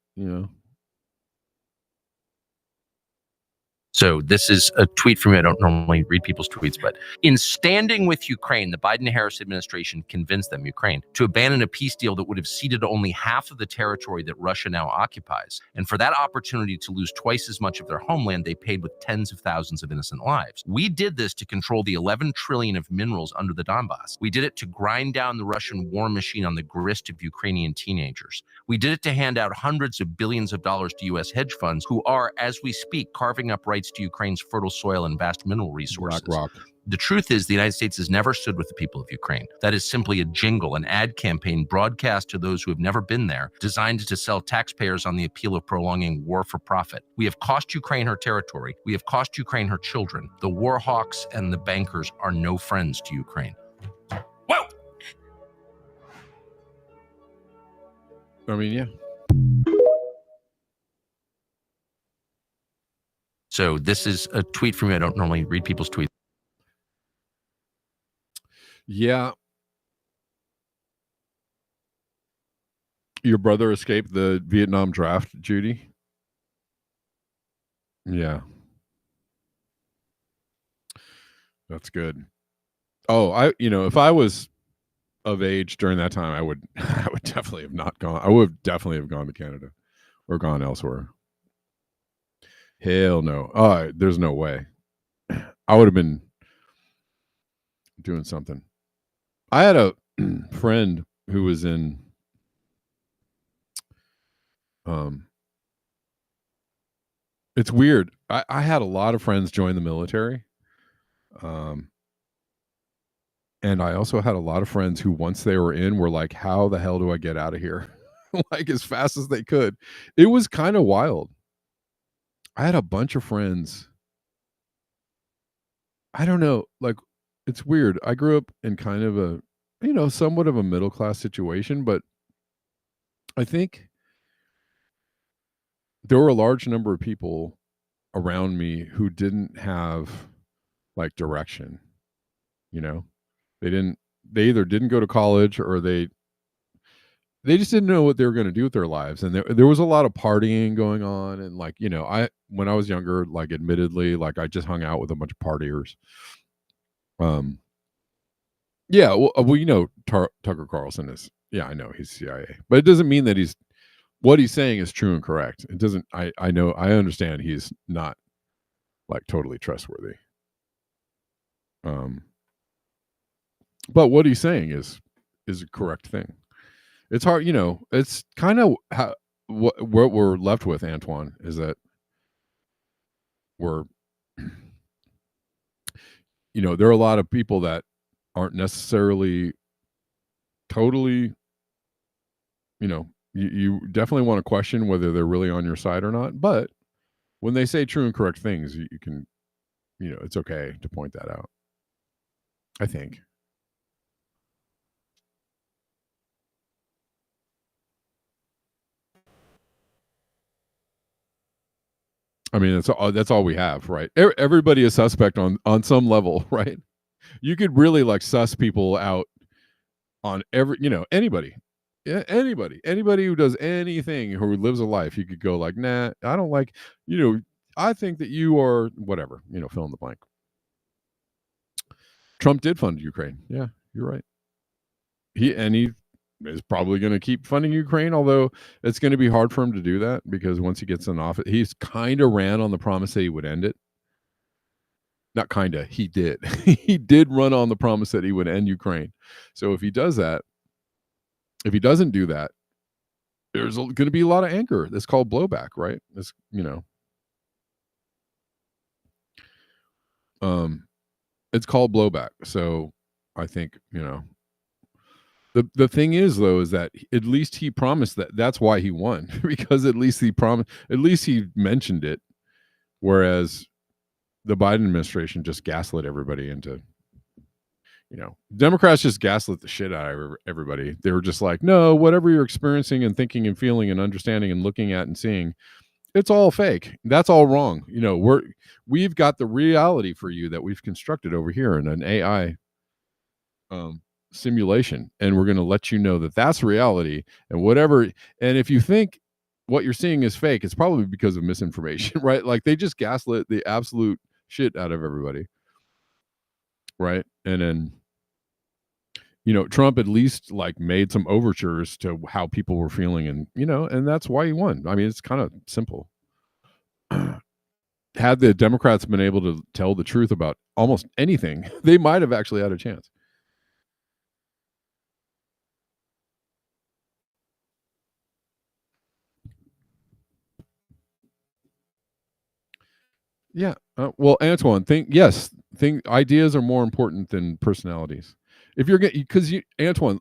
So this is a tweet from me. I don't normally read people's tweets, but in standing with Ukraine, the Biden-Harris administration convinced them, Ukraine, to abandon a peace deal that would have ceded only half of the territory that Russia now occupies. And for that opportunity to lose twice as much of their homeland, they paid with tens of thousands of innocent lives. We did this to control the 11 trillion of minerals under the Donbass. We did it to grind down the Russian war machine on the grist of Ukrainian teenagers. We did it to hand out hundreds of billions of dollars to U.S. hedge funds who are, as we speak, carving up rights to Ukraine's fertile soil and vast mineral resources. The truth is the United States has never stood with the people of Ukraine. That is simply a jingle, an ad campaign broadcast to those who have never been there, designed to sell taxpayers on the appeal of prolonging war for profit. We have cost Ukraine her territory. We have cost Ukraine her children. The war hawks and the bankers are no friends to Ukraine. Whoa! I mean, yeah. So this is a tweet from me. I don't normally read people's tweets. Yeah. Your brother escaped the Vietnam draft, Judy? Yeah. That's good. Oh, if I was of age during that time, I would definitely have not gone. I would definitely have gone to Canada or gone elsewhere. Hell no. Oh, there's no way. I would have been doing something. I had a friend who was in It's weird. I had a lot of friends join the military. And I also had a lot of friends who, once they were in, were like, how the hell do I get out of here? Like, as fast as they could. It was kind of wild. I had a bunch of friends. I don't know. Like, it's weird. I grew up in kind of a, somewhat of a middle class situation, but I think there were a large number of people around me who didn't have like direction. They either didn't go to college, or they just didn't know what they were going to do with their lives. And there was a lot of partying going on. And like, when I was younger, like, admittedly, like, I just hung out with a bunch of partiers. Yeah, well, Tucker Carlson is, I know he's CIA, but it doesn't mean that what he's saying is true and correct. It doesn't, I understand he's not like totally trustworthy. But what he's saying is a correct thing. It's hard, it's kind of what we're left with, Antoine, is that there are a lot of people that aren't necessarily totally, you definitely want to question whether they're really on your side or not. But when they say true and correct things, you can, it's okay to point that out, I think. I mean, that's all we have, right? Everybody is suspect on some level, right? You could really like suss people out on anybody. Yeah, anybody who does anything, who lives a life, you could go like, nah, I don't like, I think that you are whatever, fill in the blank. Trump did fund Ukraine. Yeah, you're right. He is probably going to keep funding Ukraine, although it's going to be hard for him to do that, because once he gets in office, he's kind of ran on the promise that he would end it. Not kind of, he did. He did run on the promise that he would end Ukraine. So if he does that, if he doesn't do that, there's going to be a lot of anger. That's called blowback, right? It's, it's called blowback. So I think, the thing is, though, is that at least he promised that. That's why he won, because at least he promised, at least he mentioned it. Whereas the Biden administration just gaslit everybody into, Democrats just gaslit the shit out of everybody. They were just like, no, whatever you're experiencing and thinking and feeling and understanding and looking at and seeing, it's all fake. That's all wrong. We've got the reality for you that we've constructed over here in an AI simulation, and we're going to let you know that that's reality, and whatever. And if you think what you're seeing is fake, it's probably because of misinformation, right? Like, they just gaslit the absolute shit out of everybody, right? And then Trump at least like made some overtures to how people were feeling, and and that's why he won. I mean, it's kind of simple. Had the Democrats been able to tell the truth about almost anything, they might have actually had a chance. Yeah. Well, Antoine, ideas are more important than personalities. If you're getting, because Antoine,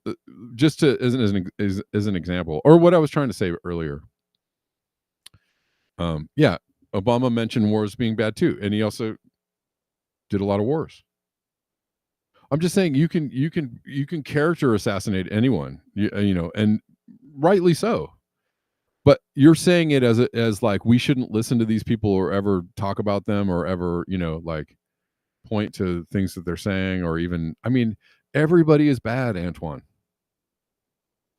just to as an example, or what I was trying to say earlier. Yeah, Obama mentioned wars being bad too, and he also did a lot of wars. I'm just saying you can character assassinate anyone, and rightly so. But you're saying it as like we shouldn't listen to these people or ever talk about them or ever, like point to things that they're saying, or even, I mean, everybody is bad, Antoine.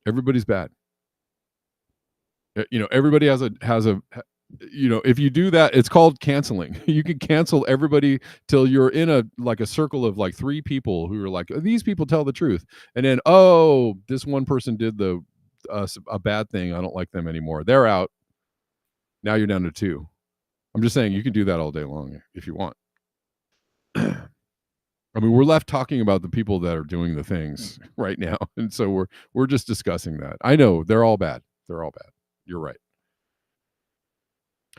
Everybody's bad. Everybody has a, if you do that, it's called canceling. You can cancel everybody till you're in a circle of like 3 people who are like, these people tell the truth. And then, this one person did a bad thing, I don't like them anymore, they're out. Now you're down to 2. I'm just saying you can do that all day long if you want. I mean, we're left talking about the people that are doing the things right now, and so we're just discussing that. I know they're all bad. You're right.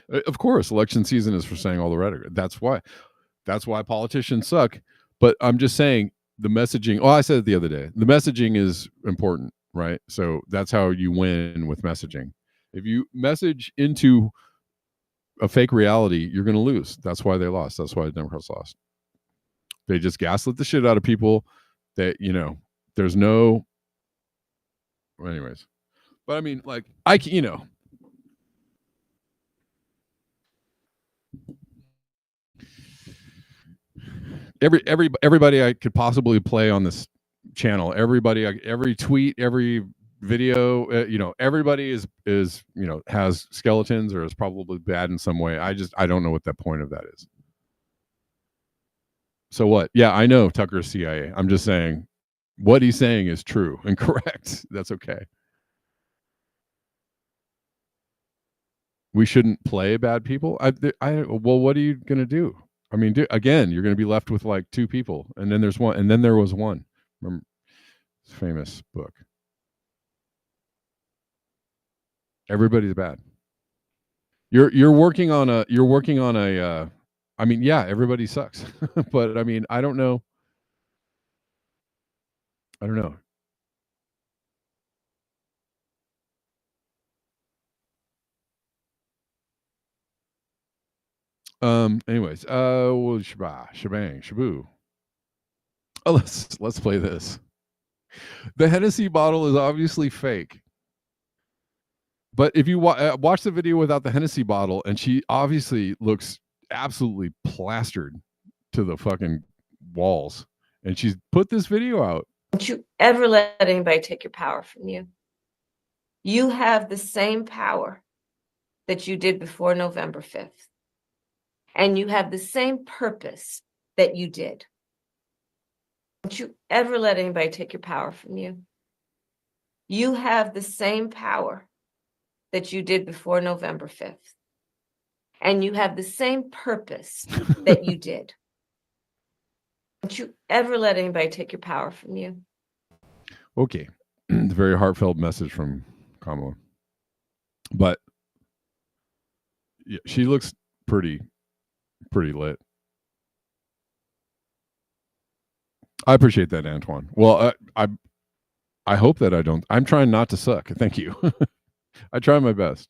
Of course, election season is for saying all the rhetoric. That's why politicians suck. But I'm just saying the messaging. Oh, I said it the other day. The messaging is important, right? So that's how you win with messaging. If you message into a fake reality, you're going to lose. That's why they lost. That's why the Democrats lost. They just gaslit the shit out of people. That there's no. Anyways, but I mean, like everybody I could possibly play on this channel, every tweet, every video, everybody is has skeletons or is probably bad in some way. I don't know what the point of that is. So what? Yeah, I know Tucker's CIA. I'm just saying what he's saying is true and correct. That's okay. We shouldn't play bad people. Well, what are you gonna do? I mean, again, you're going to be left with like two people, and then there's one, and then there was one. Remember, famous book. Everybody's bad. You're working on a. I mean, yeah, everybody sucks, but I mean, I don't know. Anyways, well, shebang, shaboo. Oh, let's play this. The Hennessy bottle is obviously fake. But if you watch the video without the Hennessy bottle, and she obviously looks absolutely plastered to the fucking walls, and she's put this video out. Don't you ever let anybody take your power from you. You have the same power that you did before November 5th. And you have the same purpose that you did. Don't you ever let anybody take your power from you. You have the same power that you did before November 5th. And you have the same purpose that you did. Don't you ever let anybody take your power from you. Okay. The very heartfelt message from Kamala. But yeah, she looks pretty lit. I appreciate that, Antoine. Well, I hope that I don't. I'm trying not to suck. Thank you. I try my best.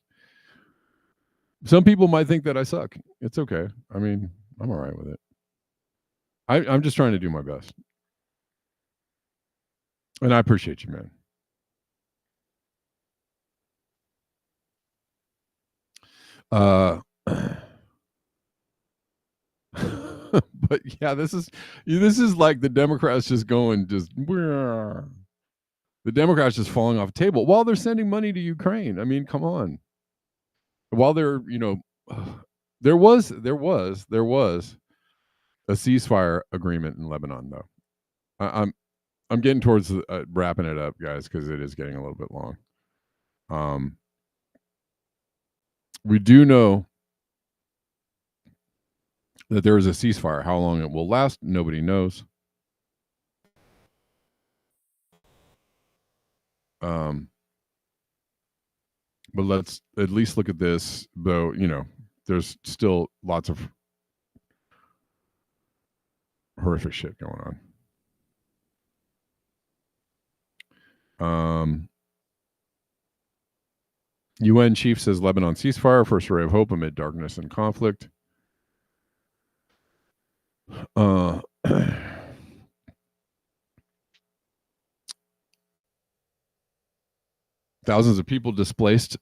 Some people might think that I suck. It's okay. I mean, I'm all right with it. I'm just trying to do my best. And I appreciate you, man. But yeah, this is like the Democrats just going the Democrats just falling off the table while they're sending money to Ukraine. I mean, come on. While they're, there was a ceasefire agreement in Lebanon, though. I'm getting towards wrapping it up, guys, because it is getting a little bit long. We do know that there is a ceasefire. How long it will last, nobody knows. But let's at least look at this, though, there's still lots of horrific shit going on. UN chief says Lebanon ceasefire, first ray of hope amid darkness and conflict. Thousands of people displaced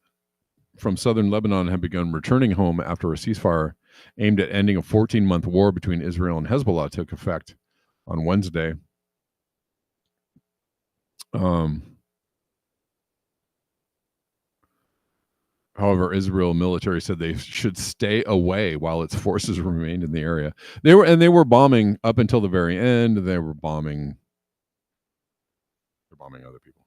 from southern Lebanon have begun returning home after a ceasefire aimed at ending a 14-month war between Israel and Hezbollah took effect on Wednesday. However, Israel military said they should stay away while its forces remained in the area. They were bombing up until the very end. They're bombing other people.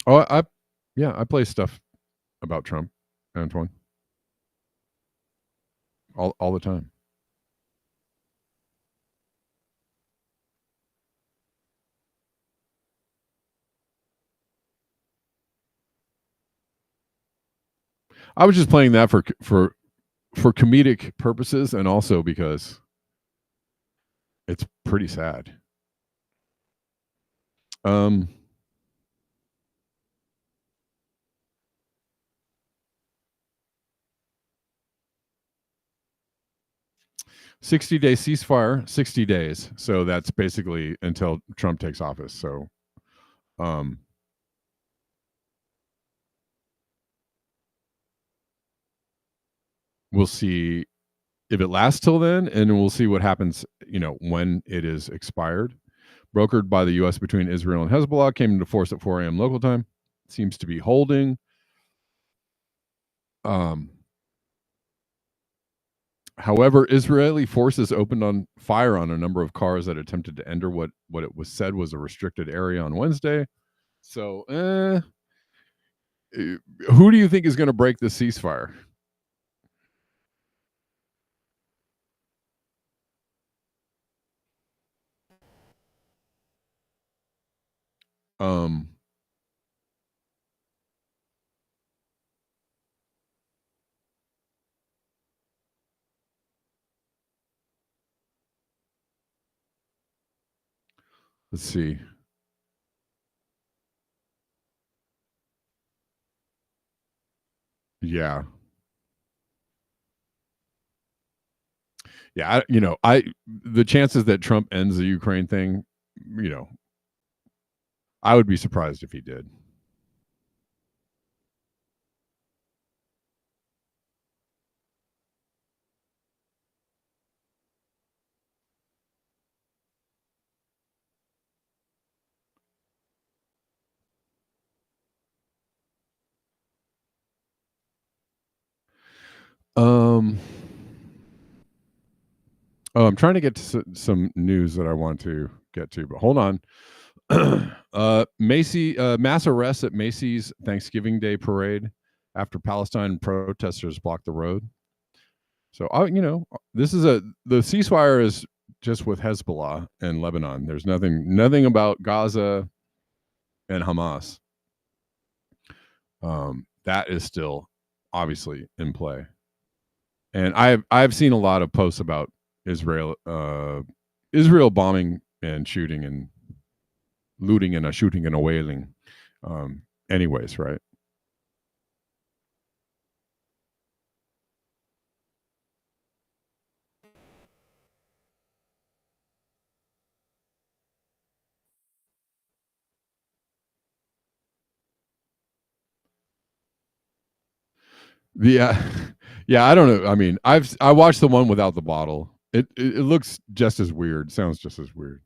Oh, I play stuff about Trump, Antoine. All the time. I was just playing that for comedic purposes, and also because it's pretty sad. 60-day ceasefire, 60 days. So that's basically until Trump takes office. So we'll see if it lasts till then, and we'll see what happens, when it is expired. Brokered by the U.S. between Israel and Hezbollah, came into force at 4 a.m. local time. Seems to be holding. However, Israeli forces opened fire on a number of cars that attempted to enter what it was said was a restricted area on Wednesday. So, who do you think is going to break the ceasefire? Let's see. Yeah. Yeah, the chances that Trump ends the Ukraine thing, I would be surprised if he did. I'm trying to get to some news that I want to get to, but hold on. Mass arrests at Macy's Thanksgiving Day parade after Palestine protesters blocked the road. So, this is the ceasefire is just with Hezbollah and Lebanon. There's nothing about Gaza and Hamas. That is still obviously in play. And I've seen a lot of posts about Israel bombing and shooting and looting and a shooting and a wailing. Anyways, right? Yeah, I don't know. I mean, I watched the one without the bottle. It looks just as weird. Sounds just as weird.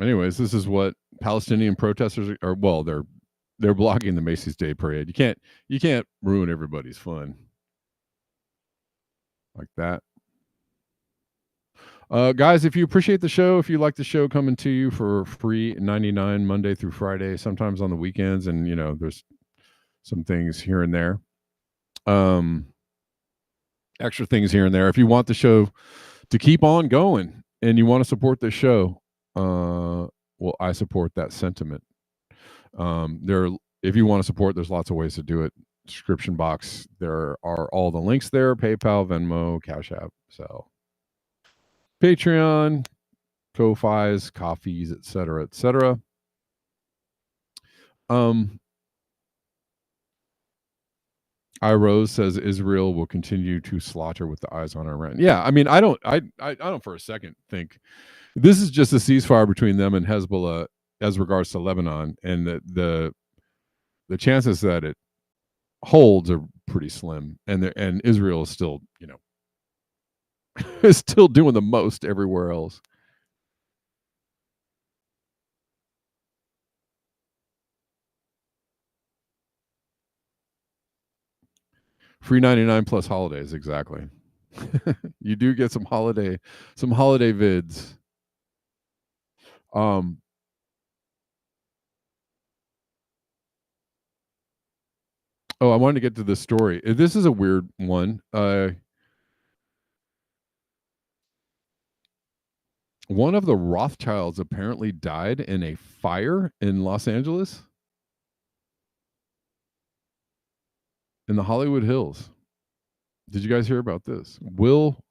Anyways, this is what Palestinian protesters are. Well, they're blocking the Macy's Day Parade. You can't ruin everybody's fun like that. Guys, if you appreciate the show, if you like the show coming to you for free 99 Monday through Friday, sometimes on the weekends, and there's some things here and there, extra things here and there. If you want the show to keep on going and you want to support the show, well, I support that sentiment. If you want to support, there's lots of ways to do it. Description box, there are all the links there: PayPal, Venmo, CashApp, Zelle, Patreon, Ko-Fis, coffees, etc., etc. iRose says Israel will continue to slaughter with the eyes on Iran. Yeah, I mean, I don't for a second think this is just a ceasefire between them and Hezbollah as regards to Lebanon, and the chances that it holds are pretty slim, and Israel is still is still doing the most everywhere else. Free 99 plus holidays, exactly. You do get some holiday vids. Oh, I wanted to get to this story. This is a weird one. One of the Rothschilds apparently died in a fire in Los Angeles, in the Hollywood Hills. Did you guys hear about this? Will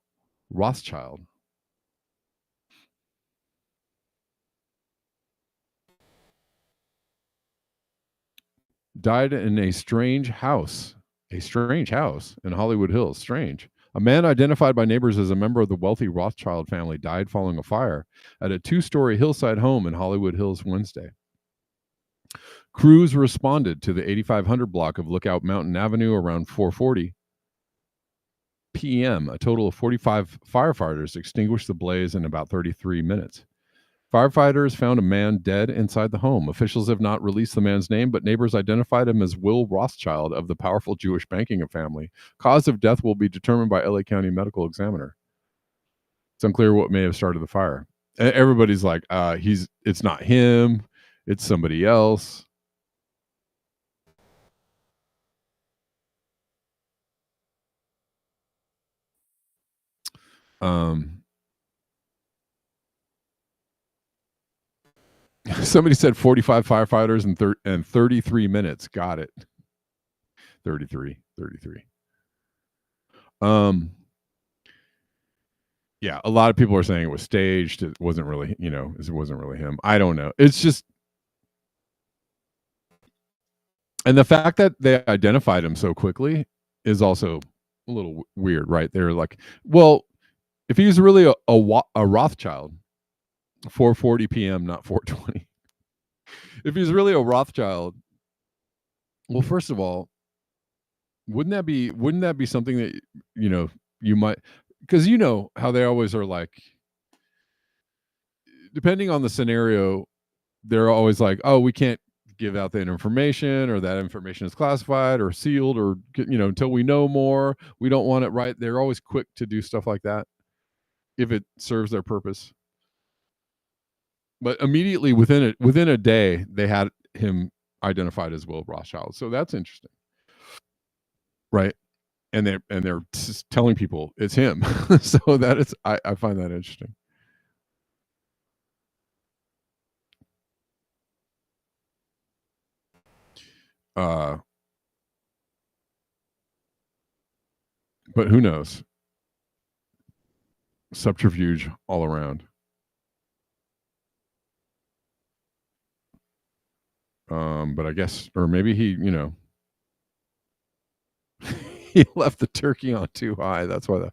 Rothschild died in a strange house in Hollywood Hills. Strange. A man identified by neighbors as a member of the wealthy Rothschild family died following a fire at a 2-story hillside home in Hollywood Hills Wednesday. Crews responded to the 8500 block of Lookout Mountain Avenue around 4:40 p.m. A total of 45 firefighters extinguished the blaze in about 33 minutes. Firefighters found a man dead inside the home. Officials have not released the man's name, but neighbors identified him as Will Rothschild of the powerful Jewish banking family. Cause of death will be determined by LA County Medical Examiner. It's unclear what may have started the fire. Everybody's like, it's not him, it's somebody else. Somebody said 45 firefighters and 33 minutes. Got it. 33. Yeah, a lot of people are saying it was staged. It wasn't really, it wasn't really him. I don't know. It's just, and the fact that they identified him so quickly is also a little weird, right? They're like, well, if he's really a Rothschild, 4:40 p.m., not 4:20. If he's really a Rothschild, well, first of all, wouldn't that be something that you might, because how they always are like, depending on the scenario, they're always like, oh, we can't give out that information, or that information is classified or sealed, or until we know more, we don't want it, right? They're always quick to do stuff like that if it serves their purpose. But immediately within a day, they had him identified as Will Rothschild. So that's interesting, right? And they're just telling people it's him. So that is, I find that interesting. But who knows? Subterfuge all around. But I guess, or maybe he, he left the turkey on too high. That's why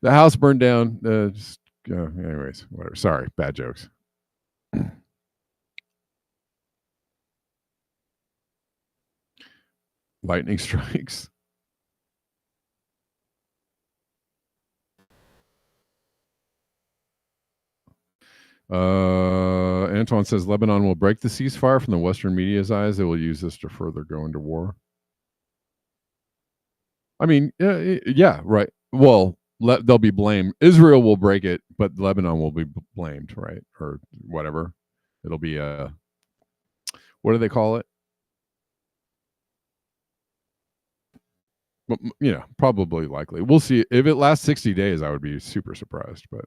the house burned down. Anyways, whatever. Sorry, bad jokes. Lightning strikes. Antoine says Lebanon will break the ceasefire from the Western media's eyes. They will use this to further go into war. I mean, yeah, right. Well, they'll be blamed. Israel will break it, but Lebanon will be blamed, right? Or whatever. It'll be what do they call it? Probably, likely. We'll see. If it lasts 60 days, I would be super surprised, but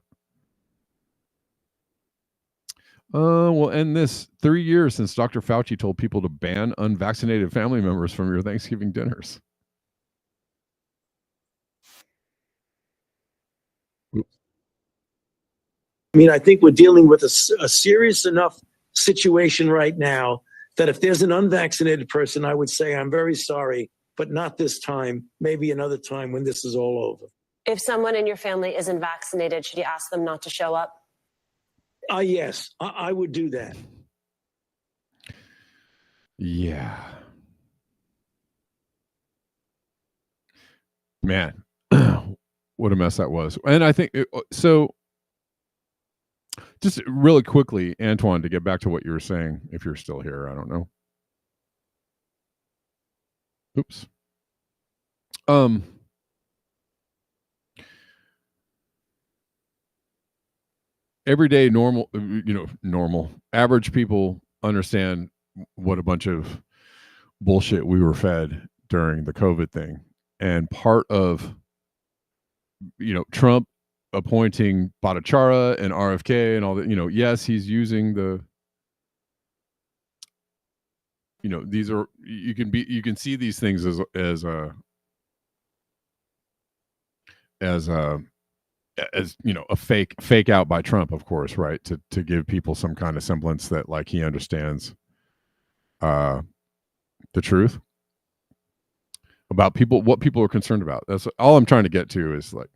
we'll end this. 3 years since Dr. Fauci told people to ban unvaccinated family members from your Thanksgiving dinners. I mean, I think we're dealing with a serious enough situation right now that if there's an unvaccinated person, I would say, I'm very sorry, but not this time, maybe another time when this is all over. If someone in your family isn't vaccinated, should you ask them not to show up? Yes, I would do that. Yeah. Man, what a mess that was. And I think, just really quickly, Antoine, to get back to what you were saying, if you're still here, I don't know. Oops. Everyday normal average people understand what a bunch of bullshit we were fed during the COVID thing, and part of Trump appointing Bhattacharya and RFK and all that, yes, he's using the, these are, you can see these things as a fake out by Trump, of course, right, to give people some kind of semblance that like he understands the truth about what people are concerned about. That's all I'm trying to get to, is like,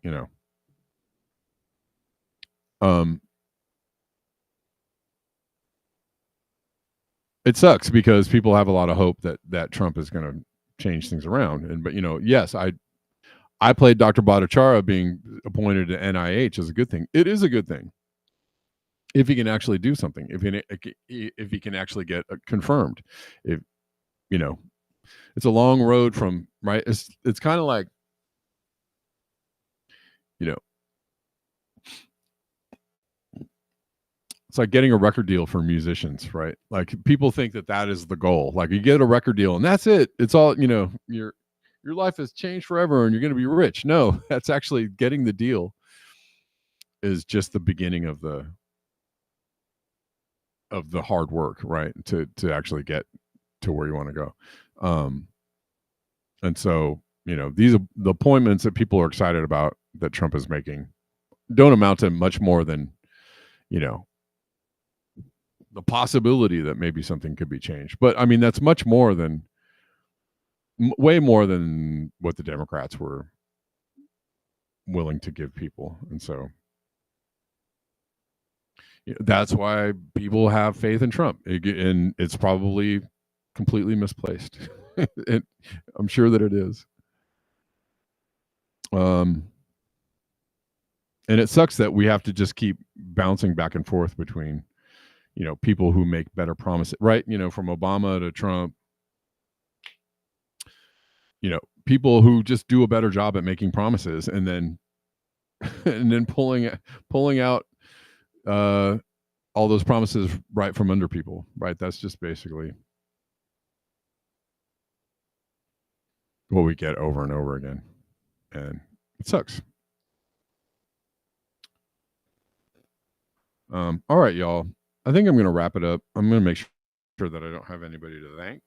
it sucks because people have a lot of hope that Trump is going to change things around. But yes, I played Dr. Bhattacharya being appointed to NIH as a good thing. It is a good thing if he can actually do something. If he can actually get confirmed. If it's a long road from, right. It's kind of like, it's like getting a record deal for musicians, right? Like people think that is the goal. Like you get a record deal and that's it. It's all, your life has changed forever and you're going to be rich. No, that's actually getting the deal is just the beginning of the hard work, right? To actually get to where you want to go. And so, these are the appointments that people are excited about that Trump is making don't amount to much more than, the possibility that maybe something could be changed. But I mean, that's much more than, way more than what the Democrats were willing to give people. And so that's why people have faith in Trump. And it's probably completely misplaced. I'm sure that it is. And it sucks that we have to just keep bouncing back and forth between, people who make better promises, right? From Obama to Trump, people who just do a better job at making promises and then pulling out all those promises right from under people, right? That's just basically what we get over and over again. And it sucks. All right, y'all. I think I'm going to wrap it up. I'm going to make sure that I don't have anybody to thank.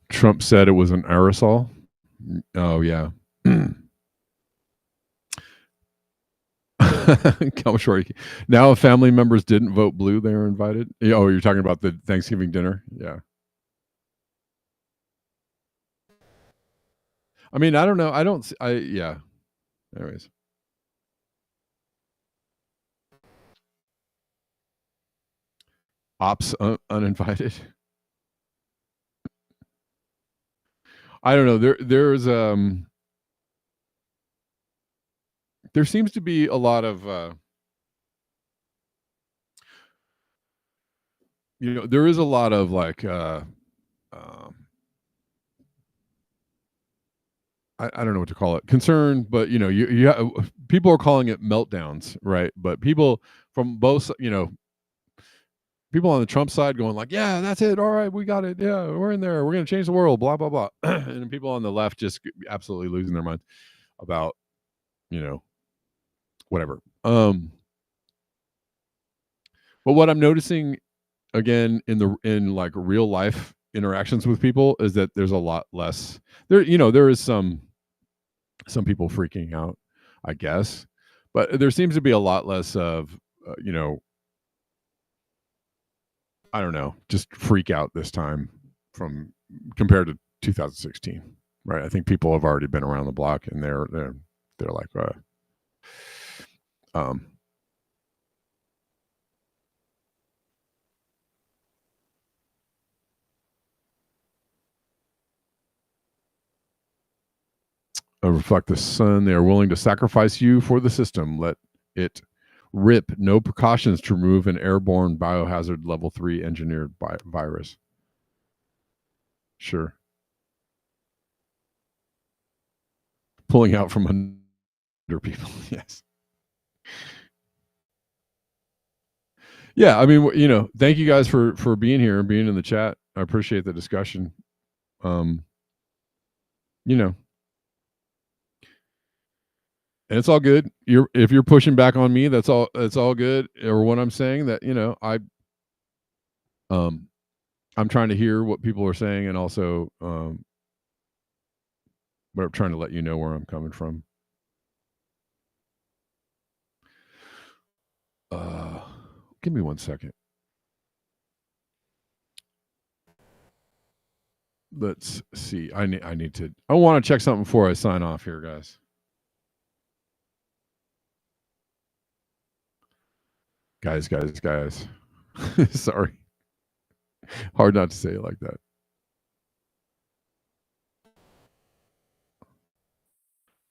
Trump said it was an aerosol. Oh, yeah. Now, if family members didn't vote blue, they were invited. Oh, you're talking about the Thanksgiving dinner? Yeah. I mean, I don't know. Yeah. Anyways. Ops uninvited. I don't know. There seems to be a lot of there is a lot of like I don't know what to call it, concern, but people are calling it meltdowns, right? But people from both, people on the Trump side going like, yeah, that's it, all right, we got it, yeah, we're in there, we're going to change the world, blah blah blah. And people on the left just absolutely losing their mind about whatever. But what I'm noticing again in like real life interactions with people is that there's a lot less there. There is some people freaking out, I guess, but there seems to be a lot less of I don't know, just freak out this time from compared to 2016, right? I think people have already been around the block and they're like reflect the sun. They are willing to sacrifice you for the system. Let it rip. No precautions to remove an airborne biohazard level 3 engineered virus. Sure. pulling out from under people. Yes. Yeah, I mean, thank you guys for being here and being in the chat. I appreciate the discussion. And it's all good. If you're pushing back on me, it's all good. Or what I'm saying, that I'm trying to hear what people are saying, and also but I'm trying to let you know where I'm coming from. Give me 1 second. Let's see. I want to check something before I sign off here, guys. Guys. Sorry. Hard not to say it like that.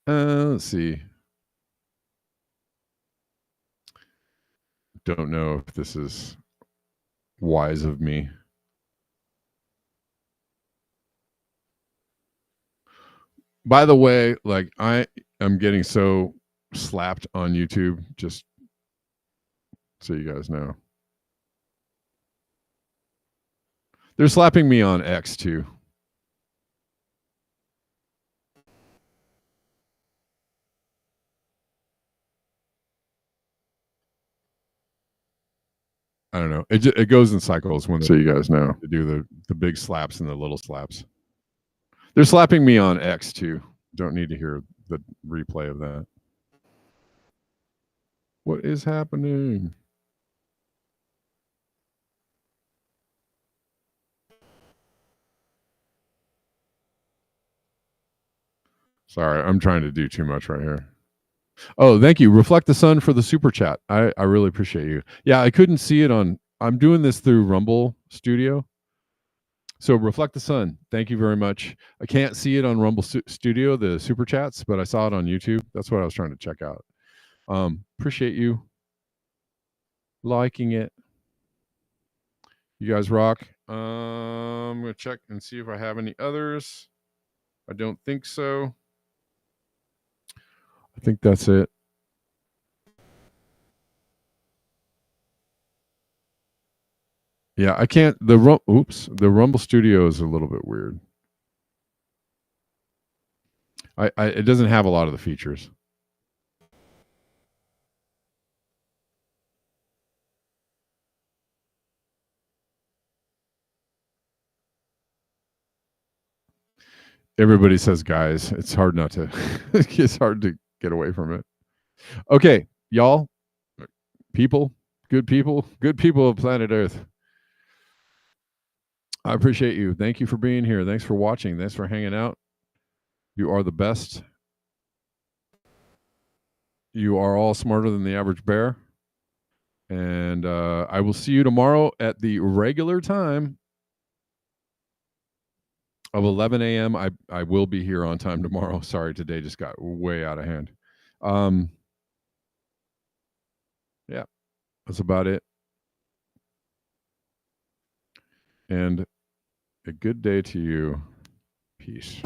Let's see. Don't know if this is wise of me. By the way, like, I am getting so slapped on YouTube, just so you guys know. They're slapping me on X too. I don't know. It goes in cycles, so you guys know. They do the big slaps and the little slaps. They're slapping me on X too. Don't need to hear the replay of that. What is happening? Sorry, I'm trying to do too much right here. Oh, thank you. Reflect the Sun for the super chat. I really appreciate you. Yeah, I couldn't see it I'm doing this through Rumble Studio. So Reflect the Sun, thank you very much. I can't see it on Rumble Studio, the super chats, but I saw it on YouTube. That's what I was trying to check out. Appreciate you liking it. You guys rock. I'm going to check and see if I have any others. I don't think so. I think that's it. Yeah, I can't. The Rumble Studio is a little bit weird. It doesn't have a lot of the features. Everybody says, guys, it's hard not to. It's hard to get away from it. Okay, y'all, good people of planet Earth. I appreciate you. Thank you for being here. Thanks for watching. Thanks for hanging out. You are the best. You are all smarter than the average bear. And I will see you tomorrow at the regular time of 11 a.m. I will be here on time tomorrow. Sorry, today just got way out of hand. Yeah, that's about it. And a good day to you. Peace.